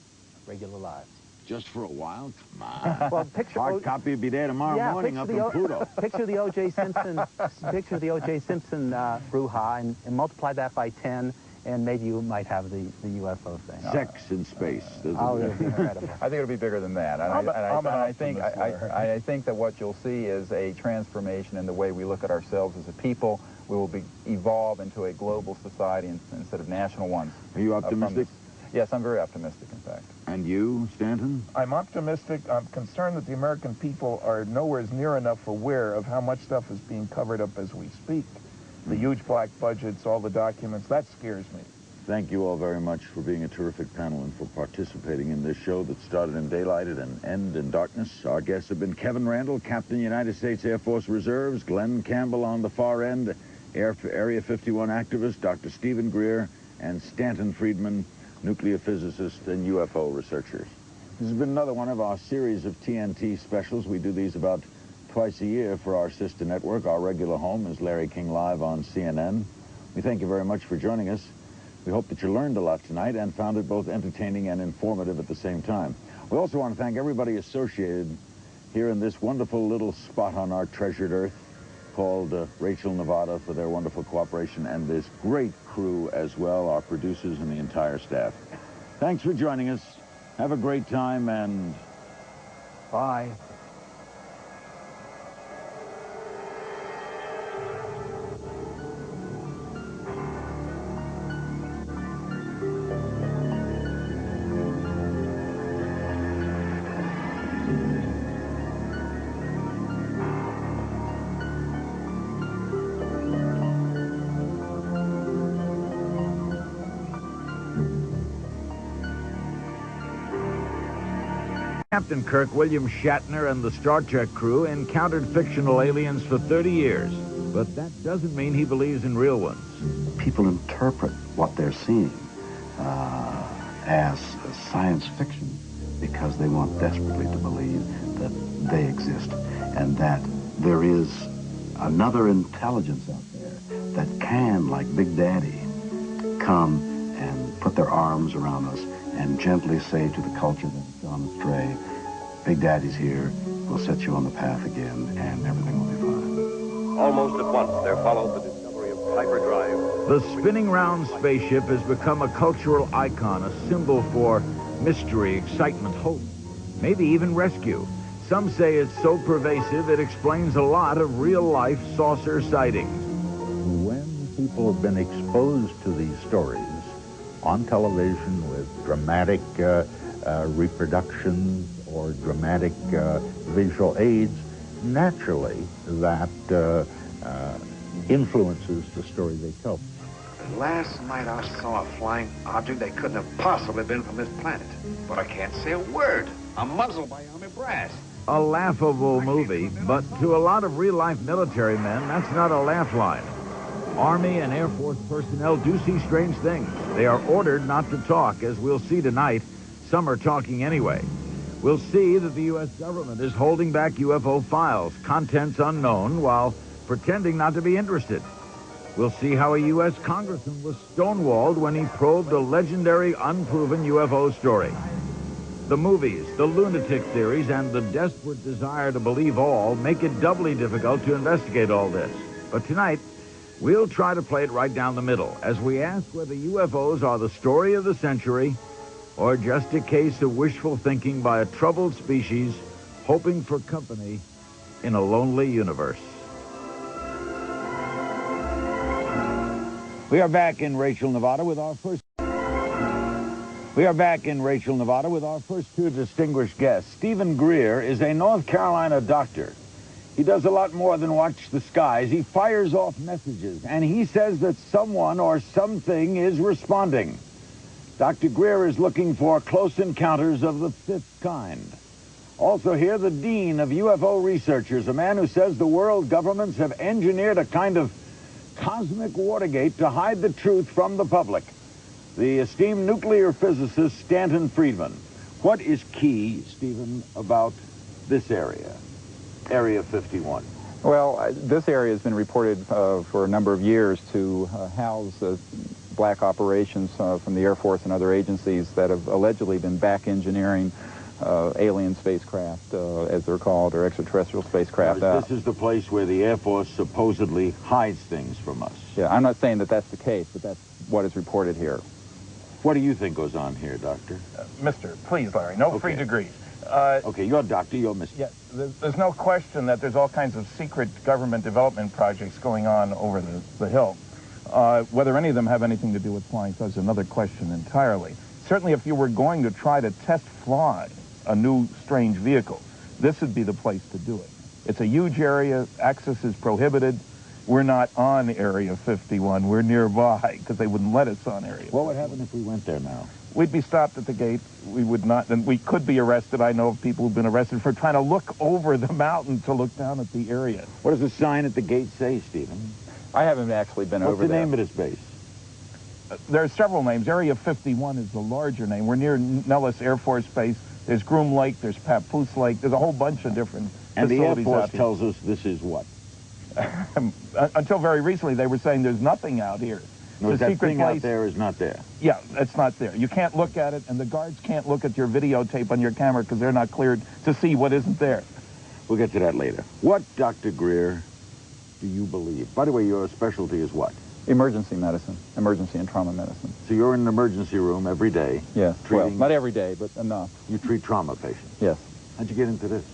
regular lives. Just for a while? Come on. Well, picture hard copy will be there tomorrow morning up in Pluto. Picture the O.J. Simpson, brouhaha, and multiply that by 10, and maybe you might have the UFO thing. Sex in space. Oh, it would be incredible. I think it'll be bigger than that. And I think that what you'll see is a transformation in the way we look at ourselves as a people. We will evolve into a global society instead of national ones. Are you optimistic? Yes, I'm very optimistic, in fact. And you, Stanton? I'm optimistic. I'm concerned that the American people are nowhere near enough aware of how much stuff is being covered up as we speak. The huge black budgets, all the documents, that scares me. Thank you all very much for being a terrific panel and for participating in this show that started in daylight and ended in darkness. Our guests have been Kevin Randle, Captain, United States Air Force Reserves, Glenn Campbell on the far end, Area 51 activist, Dr. Stephen Greer, and Stanton Friedman, nuclear physicist and UFO researchers. This has been another one of our series of TNT specials. We do these about twice a year for our sister network. Our regular home is Larry King Live on CNN. We thank you very much for joining us. We hope that you learned a lot tonight and found it both entertaining and informative at the same time. We also want to thank everybody associated here in this wonderful little spot on our treasured earth called Rachel, Nevada, for their wonderful cooperation, and this great crew as well, our producers and the entire staff. Thanks for joining us. Have a great time, and bye. Captain Kirk William Shatner and the Star Trek crew encountered fictional aliens for 30 years, but that doesn't mean he believes in real ones. People interpret what they're seeing as science fiction. because they want desperately to believe that they exist and that there is another intelligence out there that can, like Big Daddy, come and put their arms around us and gently say to the culture that has gone astray, Big Daddy's here, we'll set you on the path again, and everything will be fine. Almost at once, there followed the discovery of hyperdrive. The spinning round spaceship has become a cultural icon, a symbol for mystery, excitement, hope, maybe even rescue. Some say it's so pervasive it explains a lot of real-life saucer sightings. When people have been exposed to these stories on television with dramatic reproductions or dramatic visual aids, naturally that influences the story they tell. Last night I saw a flying object that couldn't have possibly been from this planet. But I can't say a word. I'm muzzled by army brass. A laughable movie, but to a lot of real-life military men, that's not a laugh line. Army and Air Force personnel do see strange things. They are ordered not to talk, as we'll see tonight. Some are talking anyway. We'll see that the U.S. government is holding back UFO files, contents unknown, while pretending not to be interested. We'll see how a U.S. congressman was stonewalled when he probed a legendary, unproven UFO story. The movies, the lunatic theories, and the desperate desire to believe all make it doubly difficult to investigate all this. But tonight, we'll try to play it right down the middle as we ask whether UFOs are the story of the century or just a case of wishful thinking by a troubled species hoping for company in a lonely universe. We are back in Rachel, Nevada with our first... two distinguished guests. Stephen Greer is a North Carolina doctor. He does a lot more than watch the skies. He fires off messages, and he says that someone or something is responding. Dr. Greer is looking for close encounters of the fifth kind. Also here, the dean of UFO researchers, a man who says the world governments have engineered a kind of cosmic Watergate to hide the truth from the public. The esteemed nuclear physicist Stanton Friedman. What is key, Stephen, about this area, Area 51? Well, this area has been reported for a number of years to house black operations from the Air Force and other agencies that have allegedly been back engineering alien spacecraft, as they're called, or extraterrestrial spacecraft. This is the place where the Air Force supposedly hides things from us. Yeah, I'm not saying that that's the case, but that's what is reported here. What do you think goes on here, Doctor? Mister, please, Larry, no free degrees. Okay, you're Doctor, you're Mr. Yeah, there's no question that there's all kinds of secret government development projects going on over the hill. Whether any of them have anything to do with flying is another question entirely. Certainly, if you were going to try to test fly a new strange vehicle, this would be the place to do it. It's a huge area, access is prohibited. We're not on Area 51, we're nearby, because they wouldn't let us on Area 51. What would happen if we went there now? We'd be stopped at the gate. We would not, and we could be arrested. I know of people who've been arrested for trying to look over the mountain to look down at the area. What does the sign at the gate say, Stephen? I haven't actually been over there. What's the name of this base? There are several names. Area 51 is the larger name. We're near Nellis Air Force Base. There's Groom Lake, there's Papoose Lake. There's a whole bunch of different and the Air facilities Force out here. tells us this is what? Until very recently, they were saying there's nothing out here. No, that thing out there is not there. Yeah, it's not there. You can't look at it, and the guards can't look at your videotape on your camera because they're not cleared to see what isn't there. We'll get to that later. What, Dr. Greer, do you believe? By the way, your specialty is what? Emergency medicine, emergency and trauma medicine. So you're in an emergency room every day? Yes, well, not every day, but enough. You treat trauma patients? Yes. How'd you get into this?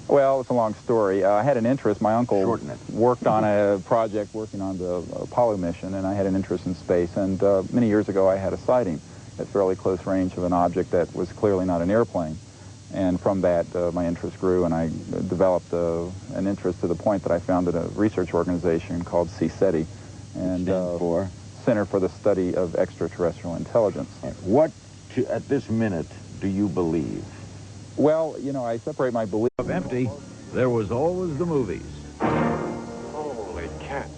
Well, it's a long story. I had an interest. My uncle worked on a project working on the Apollo mission, and I had an interest in space. And many years ago, I had a sighting at fairly close range of an object that was clearly not an airplane. And from that, my interest grew, and I developed an interest to the point that I founded a research organization called CSETI, and for Center for the Study of Extraterrestrial Intelligence. What, at this minute, do you believe? Well, you know, I separate my belief. Empty, there was always the movies. Holy cats.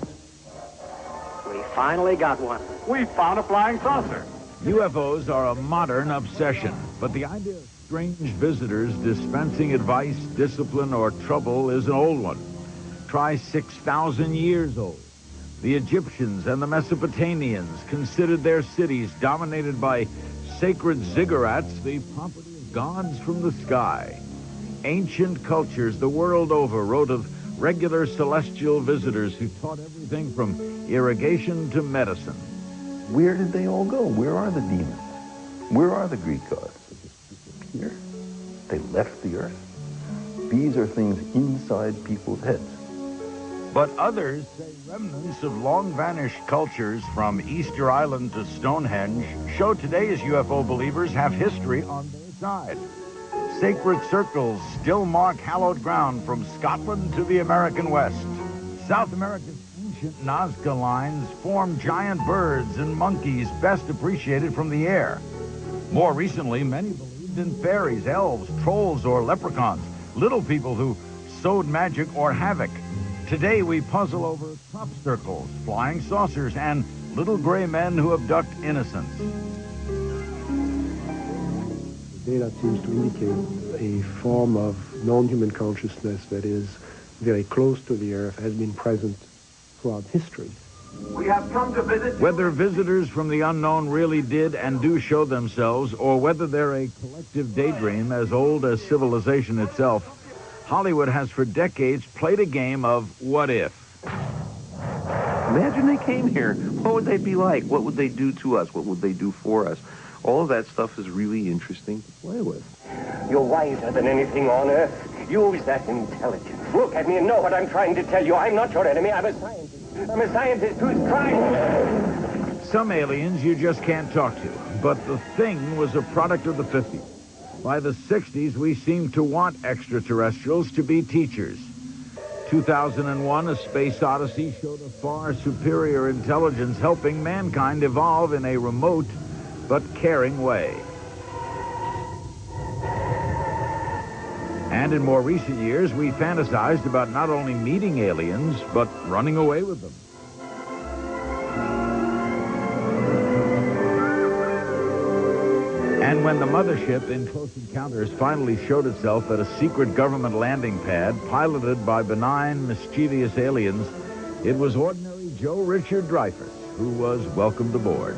We finally got one. We found a flying saucer. UFOs are a modern obsession, but the idea of strange visitors dispensing advice, discipline, or trouble is an old one. Try 6,000 years old. The Egyptians and the Mesopotamians considered their cities dominated by sacred ziggurats, the property of gods from the sky. Ancient cultures the world over wrote of regular celestial visitors who taught everything from irrigation to medicine. Where did they all go? Where are the demons? Where are the Greek gods? They just disappear? They left the earth? These are things inside people's heads. But others say remnants of long-vanished cultures from Easter Island to Stonehenge show today's UFO believers have history on their side. Sacred circles still mark hallowed ground from Scotland to the American West. South America's ancient Nazca lines form giant birds and monkeys best appreciated from the air. More recently, many believed in fairies, elves, trolls, or leprechauns, little people who sowed magic or havoc. Today we puzzle over crop circles, flying saucers, and little gray men who abduct innocents. The data seems to indicate a form of non-human consciousness that is very close to the Earth, has been present throughout history. We have come to visit. Whether visitors from the unknown really did and do show themselves, or whether they're a collective daydream as old as civilization itself, Hollywood has for decades played a game of what if. Imagine they came here. What would they be like? What would they do to us? What would they do for us? All of that stuff is really interesting to play with. You're wiser than anything on Earth. Use that intelligence. Look at me and know what I'm trying to tell you. I'm not your enemy. I'm a scientist. I'm a scientist who's trying. Some aliens you just can't talk to, but the thing was a product of the 50s. By the 60s, we seemed to want extraterrestrials to be teachers. 2001, A Space Odyssey showed a far superior intelligence helping mankind evolve in a remote but caring way. And in more recent years, we fantasized about not only meeting aliens, but running away with them. And when the mothership in Close Encounters finally showed itself at a secret government landing pad piloted by benign, mischievous aliens, it was ordinary Joe Richard Dreyfuss who was welcomed aboard.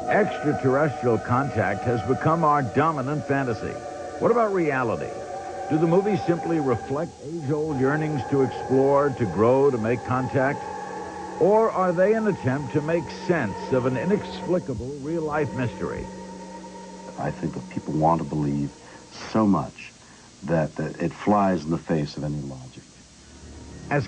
Extraterrestrial contact has become our dominant fantasy. What about reality? Do the movies simply reflect age-old yearnings to explore, to grow, to make contact? Or are they an attempt to make sense of an inexplicable real-life mystery? I think that people want to believe so much that it flies in the face of any logic. As